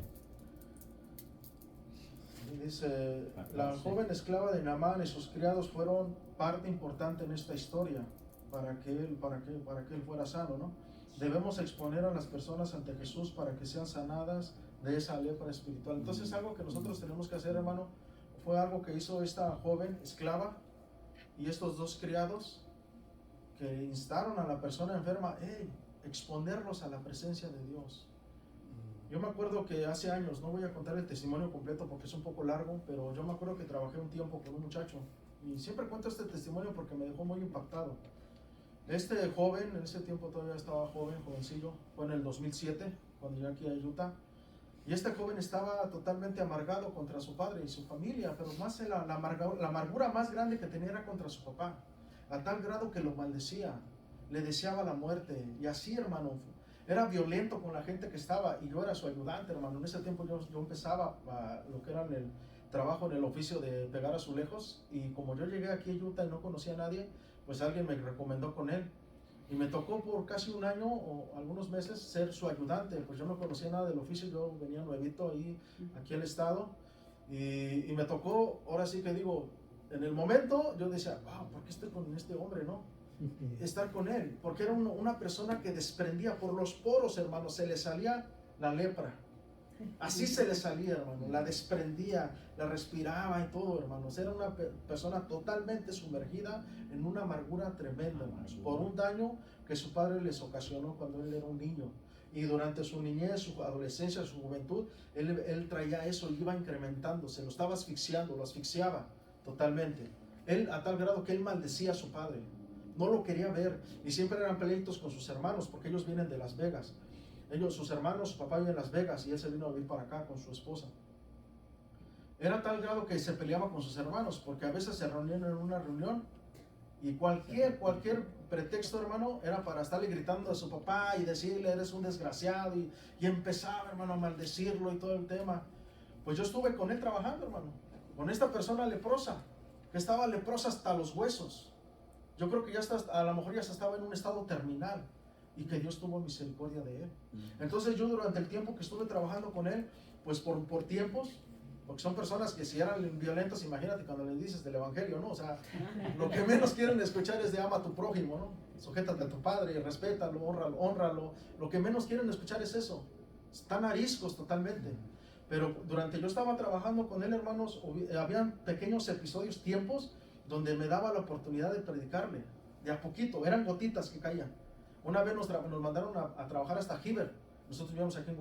Speaker 1: Y dice, la joven esclava de Naamán y sus criados fueron parte importante en esta historia para que él fuera sano, ¿no? Debemos exponer a las personas ante Jesús para que sean sanadas de esa lepra espiritual. Entonces, algo que nosotros tenemos que hacer, hermano, fue algo que hizo esta joven esclava y estos dos criados, que instaron a la persona enferma, exponerlos a la presencia de Dios. Yo me acuerdo que hace años, no voy a contar el testimonio completo porque es un poco largo, pero yo me acuerdo que trabajé un tiempo con un muchacho, y siempre cuento este testimonio porque me dejó muy impactado. Este joven, en ese tiempo todavía estaba jovencillo, fue en el 2007, cuando llegué aquí a Utah, y este joven estaba totalmente amargado contra su padre y su familia, pero más la amargura más grande que tenía era contra su papá, a tal grado que lo maldecía, le deseaba la muerte, y así, hermano, era violento con la gente que estaba, y yo era su ayudante, hermano. En ese tiempo yo empezaba lo que era el trabajo en el oficio de pegar azulejos, y como yo llegué aquí a Utah y no conocía a nadie, pues alguien me recomendó con él, y me tocó por casi un año o algunos meses ser su ayudante. Pues yo no conocía nada del oficio, yo venía nuevito aquí al estado, y me tocó, ahora sí que digo, en el momento yo decía, wow, ¿por qué estoy con este hombre, no? Estar con él, porque era una persona que desprendía por los poros, hermano, se le salía la lepra, así se le salía, hermano, la desprendía, la respiraba y todo, hermanos. Era una persona totalmente sumergida en una amargura tremenda, hermanos, por un daño que su padre les ocasionó cuando él era un niño. Y durante su niñez, su adolescencia, su juventud, él traía eso y iba incrementándose, lo estaba asfixiando, lo asfixiaba totalmente. Él, a tal grado que él maldecía a su padre, no lo quería ver, y siempre eran pleitos con sus hermanos, porque ellos vienen de Las Vegas. Sus hermanos, su papá vive en Las Vegas, y él se vino a vivir para acá con su esposa. Era tal grado que se peleaba con sus hermanos, porque a veces se reunían en una reunión, y cualquier pretexto, hermano, era para estarle gritando a su papá y decirle, eres un desgraciado, y empezaba, hermano, a maldecirlo y todo el tema. Pues yo estuve con él trabajando, hermano, con esta persona leprosa, que estaba leprosa hasta los huesos. Yo creo que a lo mejor ya estaba en un estado terminal, y que Dios tuvo misericordia de él. Entonces yo, durante el tiempo que estuve trabajando con él, pues por tiempos, porque son personas que si eran violentas, imagínate cuando les dices del evangelio, ¿no? O sea, lo que menos quieren escuchar es de ama a tu prójimo, ¿no? Sujétate a tu padre, respétalo, honralo. Lo que menos quieren escuchar es eso. Están ariscos totalmente. Pero durante yo estaba trabajando con él, hermanos, habían pequeños episodios, tiempos, donde me daba la oportunidad de predicarle, de a poquito, eran gotitas que caían. Una vez nos mandaron a trabajar hasta Heber, nosotros vivíamos aquí en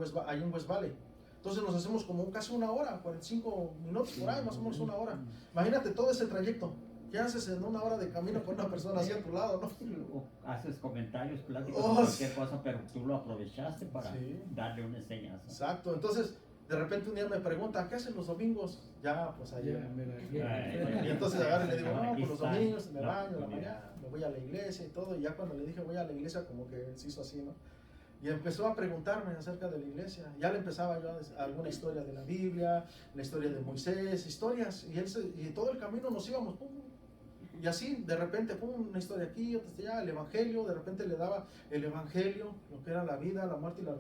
Speaker 1: West Valley, entonces nos hacemos como casi una hora, 45 minutos por ahí, más o menos una hora. Imagínate todo ese trayecto, ¿qué haces en una hora de camino con una persona así a tu lado, no?
Speaker 2: Haces comentarios, pláticas, cualquier cosa, pero tú lo aprovechaste para darle una enseñanza.
Speaker 1: Exacto, entonces de repente un día me pregunta, ¿qué hacen los domingos? Ya, pues ayer. Y entonces agarro y le digo, no, pues los domingos me baño en la mañana, me voy a la iglesia y todo. Y ya cuando le dije voy a la iglesia, como que se hizo así, ¿no? Y empezó a preguntarme acerca de la iglesia. Ya le empezaba yo a decir alguna historia de la Biblia, la historia de Moisés, historias. Y todo el camino nos íbamos, pum. Y así, de repente, pum, una historia aquí, otra allá, el evangelio. De repente le daba el evangelio, lo que era la vida, la muerte y la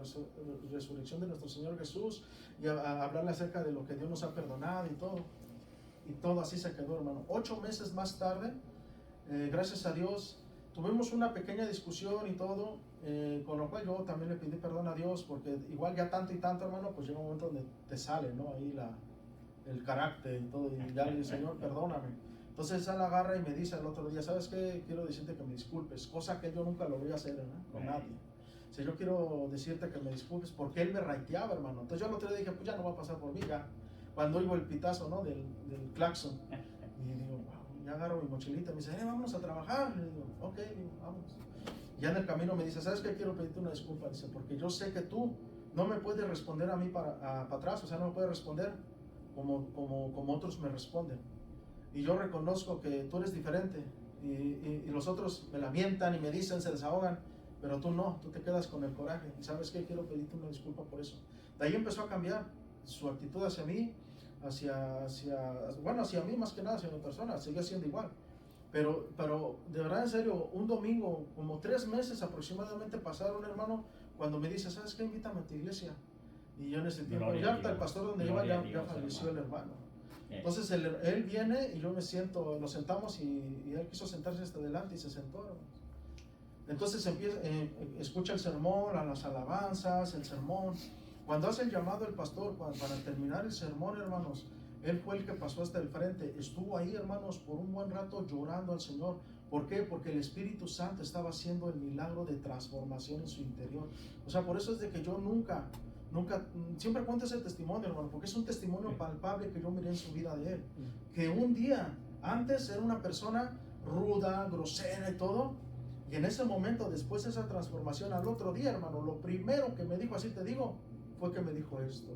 Speaker 1: resurrección de nuestro Señor Jesús, y a hablarle acerca de lo que Dios nos ha perdonado y todo. Y todo así se quedó, hermano. 8 meses más tarde, gracias a Dios, tuvimos una pequeña discusión y todo, con lo cual yo también le pedí perdón a Dios, porque igual ya tanto y tanto, hermano, pues llega un momento donde te sale, ¿no? Ahí el carácter y todo, y ya le digo, Señor, perdóname. Entonces él agarra y me dice al otro día, ¿sabes qué? Quiero decirte que me disculpes, cosa que yo nunca lo voy a hacer, ¿no? Con nadie. Si yo quiero decirte que me disculpes, porque él me raiteaba, hermano. Entonces yo al otro día dije, pues ya no va a pasar por mí, ya. Cuando oigo el pitazo, ¿no? Del claxon. Y digo, wow, ya agarro mi mochilita. Me dice, vámonos a trabajar. Y digo, ok, vamos. Ya en el camino me dice, ¿sabes qué? Quiero pedirte una disculpa. Dice, porque yo sé que tú no me puedes responder a mí para atrás, o sea, no me puedes responder como otros me responden. Y yo reconozco que tú eres diferente, y los otros me lamentan y me dicen, se desahogan, pero tú no, tú te quedas con el coraje. Y ¿sabes qué? Quiero pedirte una disculpa por eso. De ahí empezó a cambiar su actitud hacia mí, hacia mí más que nada, hacia mi persona, seguía siendo igual. Pero de verdad, en serio, un domingo, como 3 meses aproximadamente pasaron, hermano, cuando me dice, ¿sabes qué? Invítame a tu iglesia. Y yo en ese tiempo,
Speaker 2: Gloria
Speaker 1: ya
Speaker 2: a
Speaker 1: hasta el
Speaker 2: Dios.
Speaker 1: pastor donde iba
Speaker 2: Gloria
Speaker 1: ya,
Speaker 2: a Dios,
Speaker 1: ya falleció el hermano.
Speaker 2: Eh,
Speaker 1: Entonces él viene y yo me siento, nos sentamos y él quiso sentarse hasta adelante y se sentó, hermano. Entonces escucha el sermón, a las alabanzas, el sermón. Cuando hace el llamado el pastor, para terminar el sermón, hermanos, él fue el que pasó hasta el frente. Estuvo ahí, hermanos, por un buen rato llorando al Señor. ¿Por qué? Porque el Espíritu Santo estaba haciendo el milagro de transformación en su interior. O sea, por eso es de que yo nunca, siempre cuento ese testimonio, hermano, porque es un testimonio palpable que yo miré en su vida de él. Que un día, antes era una persona ruda, grosera y todo, y en ese momento, después de esa transformación, al otro día, hermano, lo primero que me dijo, así te digo, fue que me dijo esto.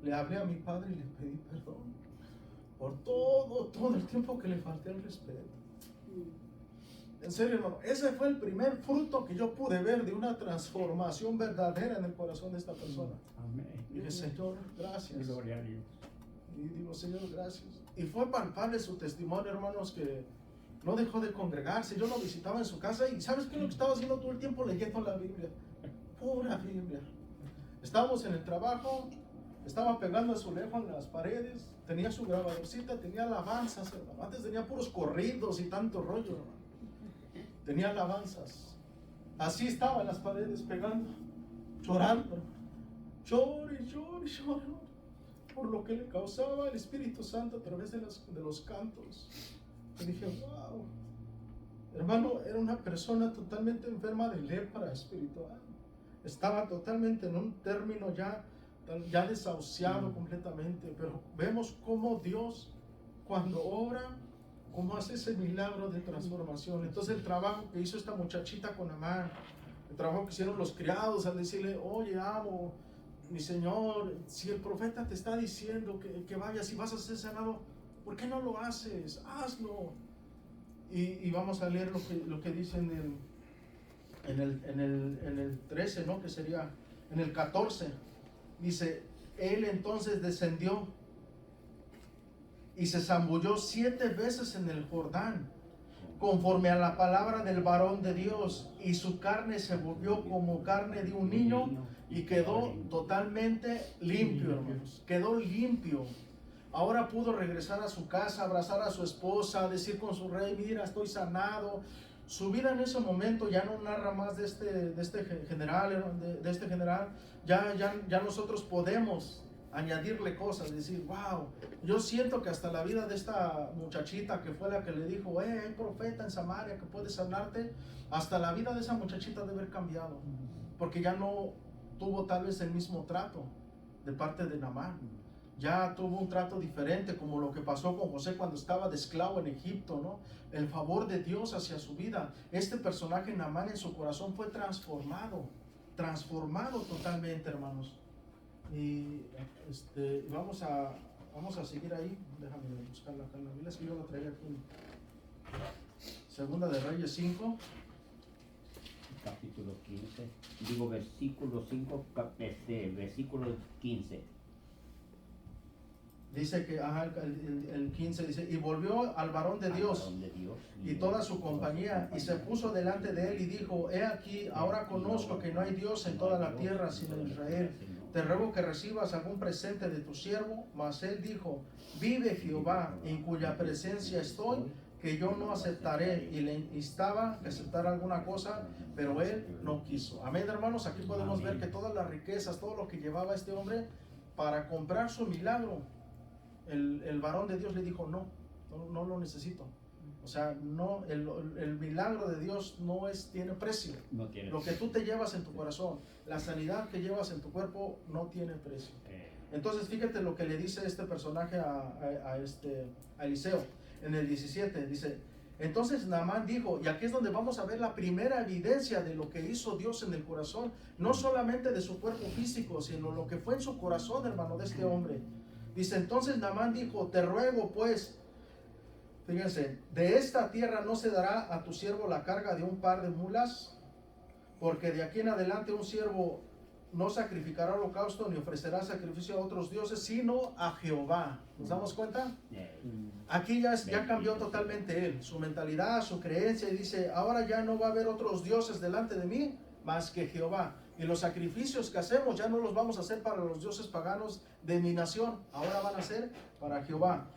Speaker 1: Le hablé a mi padre y le pedí perdón por todo el tiempo que le falté al respeto. En serio, hermano, ese fue el primer fruto que yo pude ver de una transformación verdadera en el corazón de esta persona.
Speaker 2: Amén.
Speaker 1: Y dije, Señor, gracias.
Speaker 2: Gloria a Dios.
Speaker 1: Y digo, Señor, gracias. Y fue palpable su testimonio, hermanos, que no dejó de congregarse. Yo lo visitaba en su casa y ¿sabes qué es lo que estaba haciendo todo el tiempo? Leyendo la Biblia. Pura Biblia. Estábamos en el trabajo, estaba pegando azulejo en las paredes, tenía su grabadorcita, tenía alabanzas, hermano. Antes tenía puros corridos y tanto rollo, hermano. Tenía alabanzas. Así estaba en las paredes pegando, llorando, hermano. Llore, llore, llore, por lo que le causaba el Espíritu Santo a través de los cantos. Y dije, wow, hermano, era una persona totalmente enferma de lepra espiritual. Estaba totalmente en un término ya desahuciado completamente. Pero vemos cómo Dios, cuando obra, cómo hace ese milagro de transformación. Entonces el trabajo que hizo esta muchachita con Amán, el trabajo que hicieron los criados al decirle, oye, amo, mi Señor, si el profeta te está diciendo que vayas y vas a ser sanado, ¿por qué no lo haces? Hazlo. Y vamos a leer lo que dice en el 13, ¿no? Que sería en el 14. Dice, él entonces descendió y se zambulló 7 veces en el Jordán, conforme a la palabra del varón de Dios, y su carne se volvió como carne de un niño y quedó totalmente limpio, hermanos. Quedó limpio. Ahora pudo regresar a su casa, abrazar a su esposa, decir con su rey, mira, estoy sanado. Su vida en ese momento ya no narra más de este general, ya nosotros podemos añadirle cosas, decir, wow, yo siento que hasta la vida de esta muchachita que fue la que le dijo, hay profeta en Samaria que puede sanarte, hasta la vida de esa muchachita debe haber cambiado, porque ya no tuvo tal vez el mismo trato de parte de Naamán. Ya tuvo un trato diferente, como lo que pasó con José cuando estaba de esclavo en Egipto, ¿no? El favor de Dios hacia su vida. Este personaje Naamán en su corazón fue transformado totalmente, hermanos. Y vamos a seguir ahí. Déjame buscarla acá en la Biblia, es que yo la traía aquí en Segunda de Reyes 5.
Speaker 2: Capítulo 15, digo versículo 5, versículo 15.
Speaker 1: Dice que, el 15 dice, y volvió al varón de Dios y toda su compañía, y se puso delante de él y dijo, he aquí, ahora conozco que no hay Dios en toda la tierra sino en Israel. Te ruego que recibas algún presente de tu siervo. Mas él dijo, vive Jehová, en cuya presencia estoy, que yo no aceptaré. Y le instaba que aceptara alguna cosa, pero él no quiso. Amén, hermanos. Aquí podemos ver que todas las riquezas, todo lo que llevaba este hombre para comprar su milagro, el varón de Dios le dijo, no lo necesito. O sea, no, el milagro de Dios tiene precio.
Speaker 2: No tiene.
Speaker 1: Lo que tú te llevas en tu corazón, la sanidad que llevas en tu cuerpo, no tiene precio. Entonces, fíjate lo que le dice este personaje a Eliseo en el 17. Dice, entonces Naamán dijo, y aquí es donde vamos a ver la primera evidencia de lo que hizo Dios en el corazón, no solamente de su cuerpo físico, sino lo que fue en su corazón, hermano, de este hombre. Dice, entonces Naamán dijo, te ruego pues, fíjense, de esta tierra no se dará a tu siervo la carga de un par de mulas, porque de aquí en adelante un siervo no sacrificará holocausto ni ofrecerá sacrificio a otros dioses, sino a Jehová. ¿Nos damos cuenta? Aquí ya cambió totalmente él, su mentalidad, su creencia, y dice, ahora ya no va a haber otros dioses delante de mí más que Jehová. Y los sacrificios que hacemos ya no los vamos a hacer para los dioses paganos de mi nación, ahora van a ser para Jehová.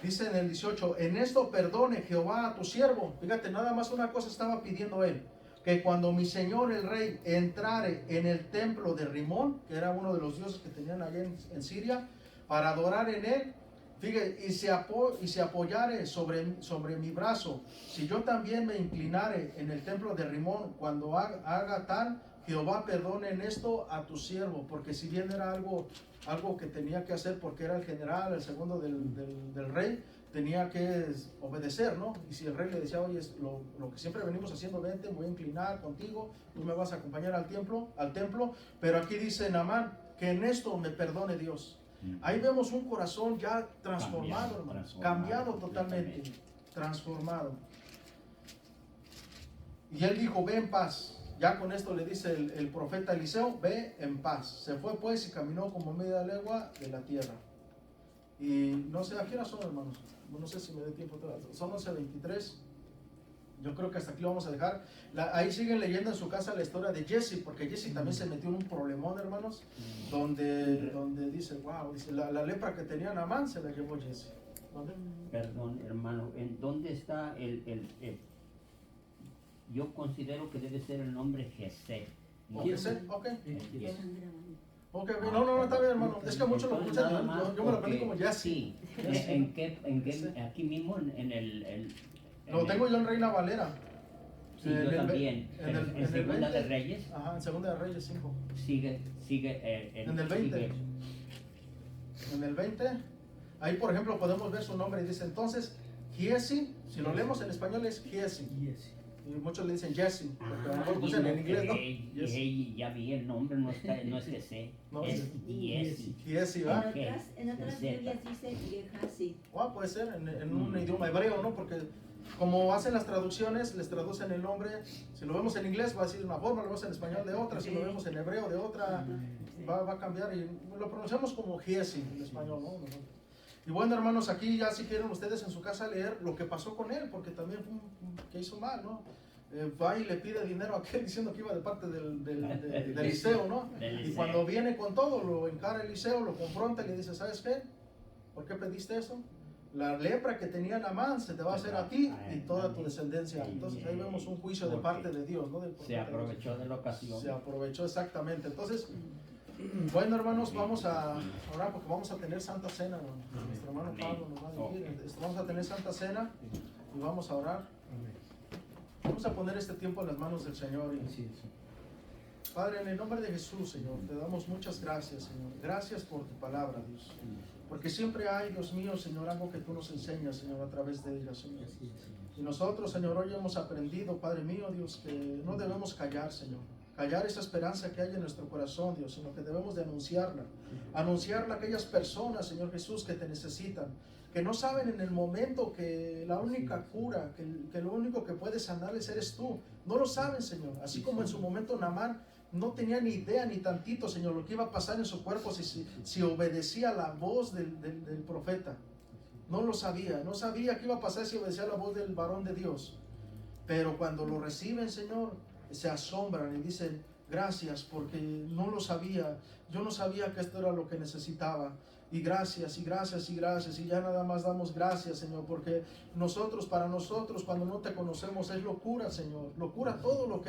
Speaker 1: Dice en el 18, en esto perdone Jehová a tu siervo. Fíjate, nada más una cosa estaba pidiendo él, que cuando mi señor el rey entrare en el templo de Rimón, que era uno de los dioses que tenían allá en Siria, para adorar en él, fíjate, y se apoyare sobre mi brazo, si yo también me inclinare en el templo de Rimón, cuando haga tal, Jehová perdone en esto a tu siervo, porque si bien era algo que tenía que hacer, porque era el general, el segundo del rey, tenía que obedecer, ¿no? Y si el rey le decía, oye, lo que siempre venimos haciendo, vente, voy a inclinar contigo, tú me vas a acompañar al templo, pero aquí dice Naamán, que en esto me perdone Dios. Ahí vemos un corazón ya transformado, hermanos, cambiado totalmente, transformado. Y él dijo, ve en paz. Ya con esto le dice el profeta Eliseo, ve en paz. Se fue pues y caminó como media legua de la tierra. Y no sé, ¿a qué hora son, hermanos? No sé si me dé tiempo. Son 11:23. Yo creo que hasta aquí lo vamos a dejar. Ahí siguen leyendo en su casa la historia de Jesse, porque Jesse también se metió en un problemón, hermanos, donde dice, wow, dice, la lepra que tenía Naamán se la llevó Jesse. ¿Dónde?
Speaker 2: Perdón, hermano, ¿en dónde está yo considero que debe ser el nombre Jesé?
Speaker 1: ¿Jesé? Ok. Ok,
Speaker 2: Ah,
Speaker 1: no, está bien, hermano. Es que muchos lo
Speaker 2: entonces
Speaker 1: escuchan,
Speaker 2: nada más
Speaker 1: yo me lo aprendí como Jesse.
Speaker 2: Sí. Aquí mismo en el
Speaker 1: Lo tengo yo en Reina Valera.
Speaker 2: Sí, yo también. En Segunda de Reyes.
Speaker 1: Ajá, en Segunda de Reyes 5.
Speaker 2: Sigue
Speaker 1: En el 20. En el 20. Ahí, por ejemplo, podemos ver su nombre y dice entonces, Giesi, si lo leemos en español es Giesi. Y muchos le dicen Jesse, porque a lo mejor pusieron en inglés, ¿no?
Speaker 2: Ya vi el nombre, no es Jesé,
Speaker 1: No,
Speaker 2: es Giesi.
Speaker 1: Giesi,
Speaker 3: En
Speaker 1: ¿va?
Speaker 3: otras Biblias dice Gehazi.
Speaker 1: Puede ser en un idioma hebreo, ¿no? Porque como hacen las traducciones, les traducen el nombre. Si lo vemos en inglés va a decir de una forma, lo vemos en español de otra, si lo vemos en hebreo de otra, va a cambiar y lo pronunciamos como Giesi en español, ¿no? Y bueno, hermanos, aquí ya si quieren ustedes en su casa leer lo que pasó con él, porque también fue que hizo mal, ¿no? Va y le pide dinero a aquel diciendo que iba de parte del Eliseo, ¿no? Y cuando viene con todo, lo encara Eliseo, lo confronta y le dice, ¿sabes qué? ¿Por qué pediste eso? La lepra que tenía Naamán se te va a hacer a ti y toda tu descendencia. Entonces ahí vemos un juicio de parte de Dios, ¿no?
Speaker 2: Se aprovechó de la ocasión.
Speaker 1: Se aprovechó exactamente. Entonces, bueno, hermanos, vamos a orar porque vamos a tener Santa Cena, hermano. Nuestro hermano Pablo nos va a decir. Vamos a tener Santa Cena y vamos a orar. Vamos a poner este tiempo en las manos del Señor. Padre, en el nombre de Jesús, Señor, te damos muchas gracias, Señor. Gracias por tu palabra, Dios. Porque siempre hay, Dios mío, Señor, algo que tú nos enseñas, Señor, a través de ella, Señor. Y nosotros, Señor, hoy hemos aprendido, Padre mío, Dios, que no debemos callar, Señor. Callar esa esperanza que hay en nuestro corazón, Dios, sino que debemos de anunciarla. Anunciarla a aquellas personas, Señor Jesús, que te necesitan, que no saben en el momento que la única cura, que lo único que puede sanarles eres tú. No lo saben, Señor. Así como en su momento Naamán no tenía ni idea ni tantito, Señor, lo que iba a pasar en su cuerpo si obedecía la voz del profeta. No lo sabía, no sabía qué iba a pasar si obedecía la voz del varón de Dios. Pero cuando lo reciben, Señor, se asombran y dicen, gracias, porque no lo sabía, yo no sabía que esto era lo que necesitaba. Y gracias, y gracias, y gracias, y ya nada más damos gracias, Señor, porque para nosotros, cuando no te conocemos, es locura, Señor, locura todo lo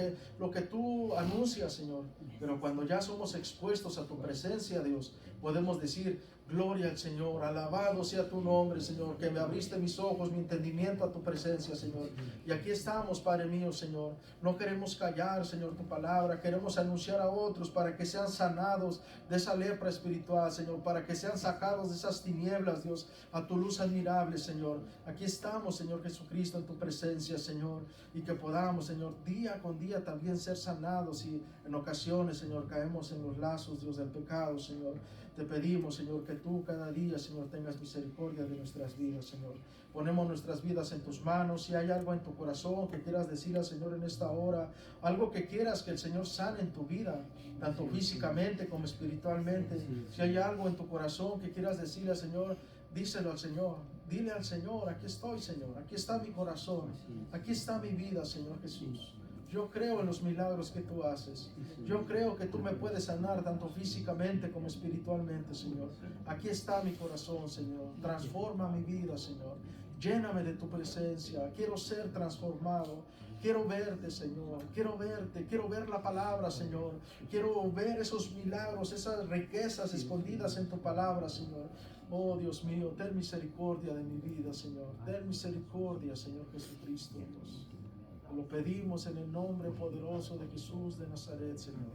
Speaker 1: que tú anuncias, Señor, pero cuando ya somos expuestos a tu presencia, Dios, podemos decir, gloria al Señor, alabado sea tu nombre, Señor, que me abriste mis ojos, mi entendimiento a tu presencia, Señor. Y aquí estamos, Padre mío, Señor. No queremos callar, Señor, tu palabra. Queremos anunciar a otros para que sean sanados de esa lepra espiritual, Señor, para que sean sacados sacados de esas tinieblas, Dios, a tu luz admirable, Señor. Aquí estamos, Señor Jesucristo, en tu presencia, Señor, y que podamos, Señor, día con día también ser sanados, y en ocasiones, Señor, caemos en los lazos, Dios, del pecado, Señor. Te pedimos, Señor, que tú cada día, Señor, tengas misericordia de nuestras vidas, Señor. Ponemos nuestras vidas en tus manos. Si hay algo en tu corazón que quieras decir al Señor en esta hora, algo que quieras que el Señor sane en tu vida, tanto físicamente como espiritualmente, si hay algo en tu corazón que quieras decirle al Señor, díselo al Señor. Dile al Señor, aquí estoy, Señor, aquí está mi corazón, aquí está mi vida, Señor Jesús. Yo creo en los milagros que tú haces. Yo creo que tú me puedes sanar tanto físicamente como espiritualmente, Señor. Aquí está mi corazón, Señor. Transforma mi vida, Señor. Lléname de tu presencia. Quiero ser transformado. Quiero verte, Señor. Quiero verte. Quiero ver la palabra, Señor. Quiero ver esos milagros, esas riquezas escondidas en tu palabra, Señor. Oh, Dios mío, ten misericordia de mi vida, Señor. Ten misericordia, Señor Jesucristo, Dios. Lo pedimos en el nombre poderoso de Jesús de Nazaret, Señor.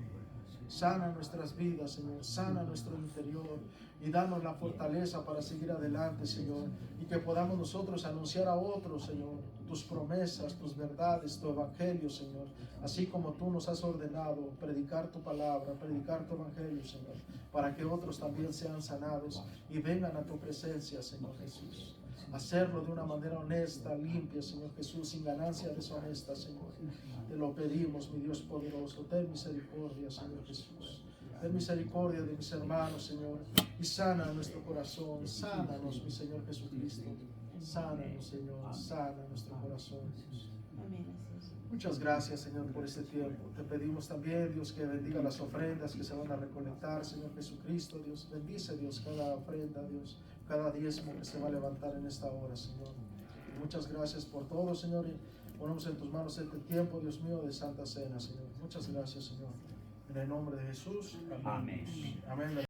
Speaker 1: Sana nuestras vidas, Señor. Sana nuestro interior y danos la fortaleza para seguir adelante, Señor. Y que podamos nosotros anunciar a otros, Señor, tus promesas, tus verdades, tu evangelio, Señor. Así como tú nos has ordenado predicar tu palabra, predicar tu evangelio, Señor. Para que otros también sean sanados y vengan a tu presencia, Señor Jesús. Hacerlo de una manera honesta, limpia, Señor Jesús, sin ganancia deshonesta, Señor. Te lo pedimos, mi Dios poderoso. Ten misericordia, Señor Jesús. Ten misericordia de mis hermanos, Señor. Y sana nuestro corazón. Sánanos, mi Señor Jesucristo. Sánanos, Señor. Sana nuestro corazón. Muchas gracias, Señor, por este tiempo. Te pedimos también, Dios, que bendiga las ofrendas que se van a recolectar, Señor Jesucristo, Dios. Bendice, Dios, cada ofrenda, Dios, cada diezmo que se va a levantar en esta hora, Señor. Y muchas gracias por todo, Señor. Y ponemos en tus manos este tiempo, Dios mío, de Santa Cena, Señor. Muchas gracias, Señor. En el nombre de Jesús.
Speaker 2: Amén.
Speaker 1: Amén.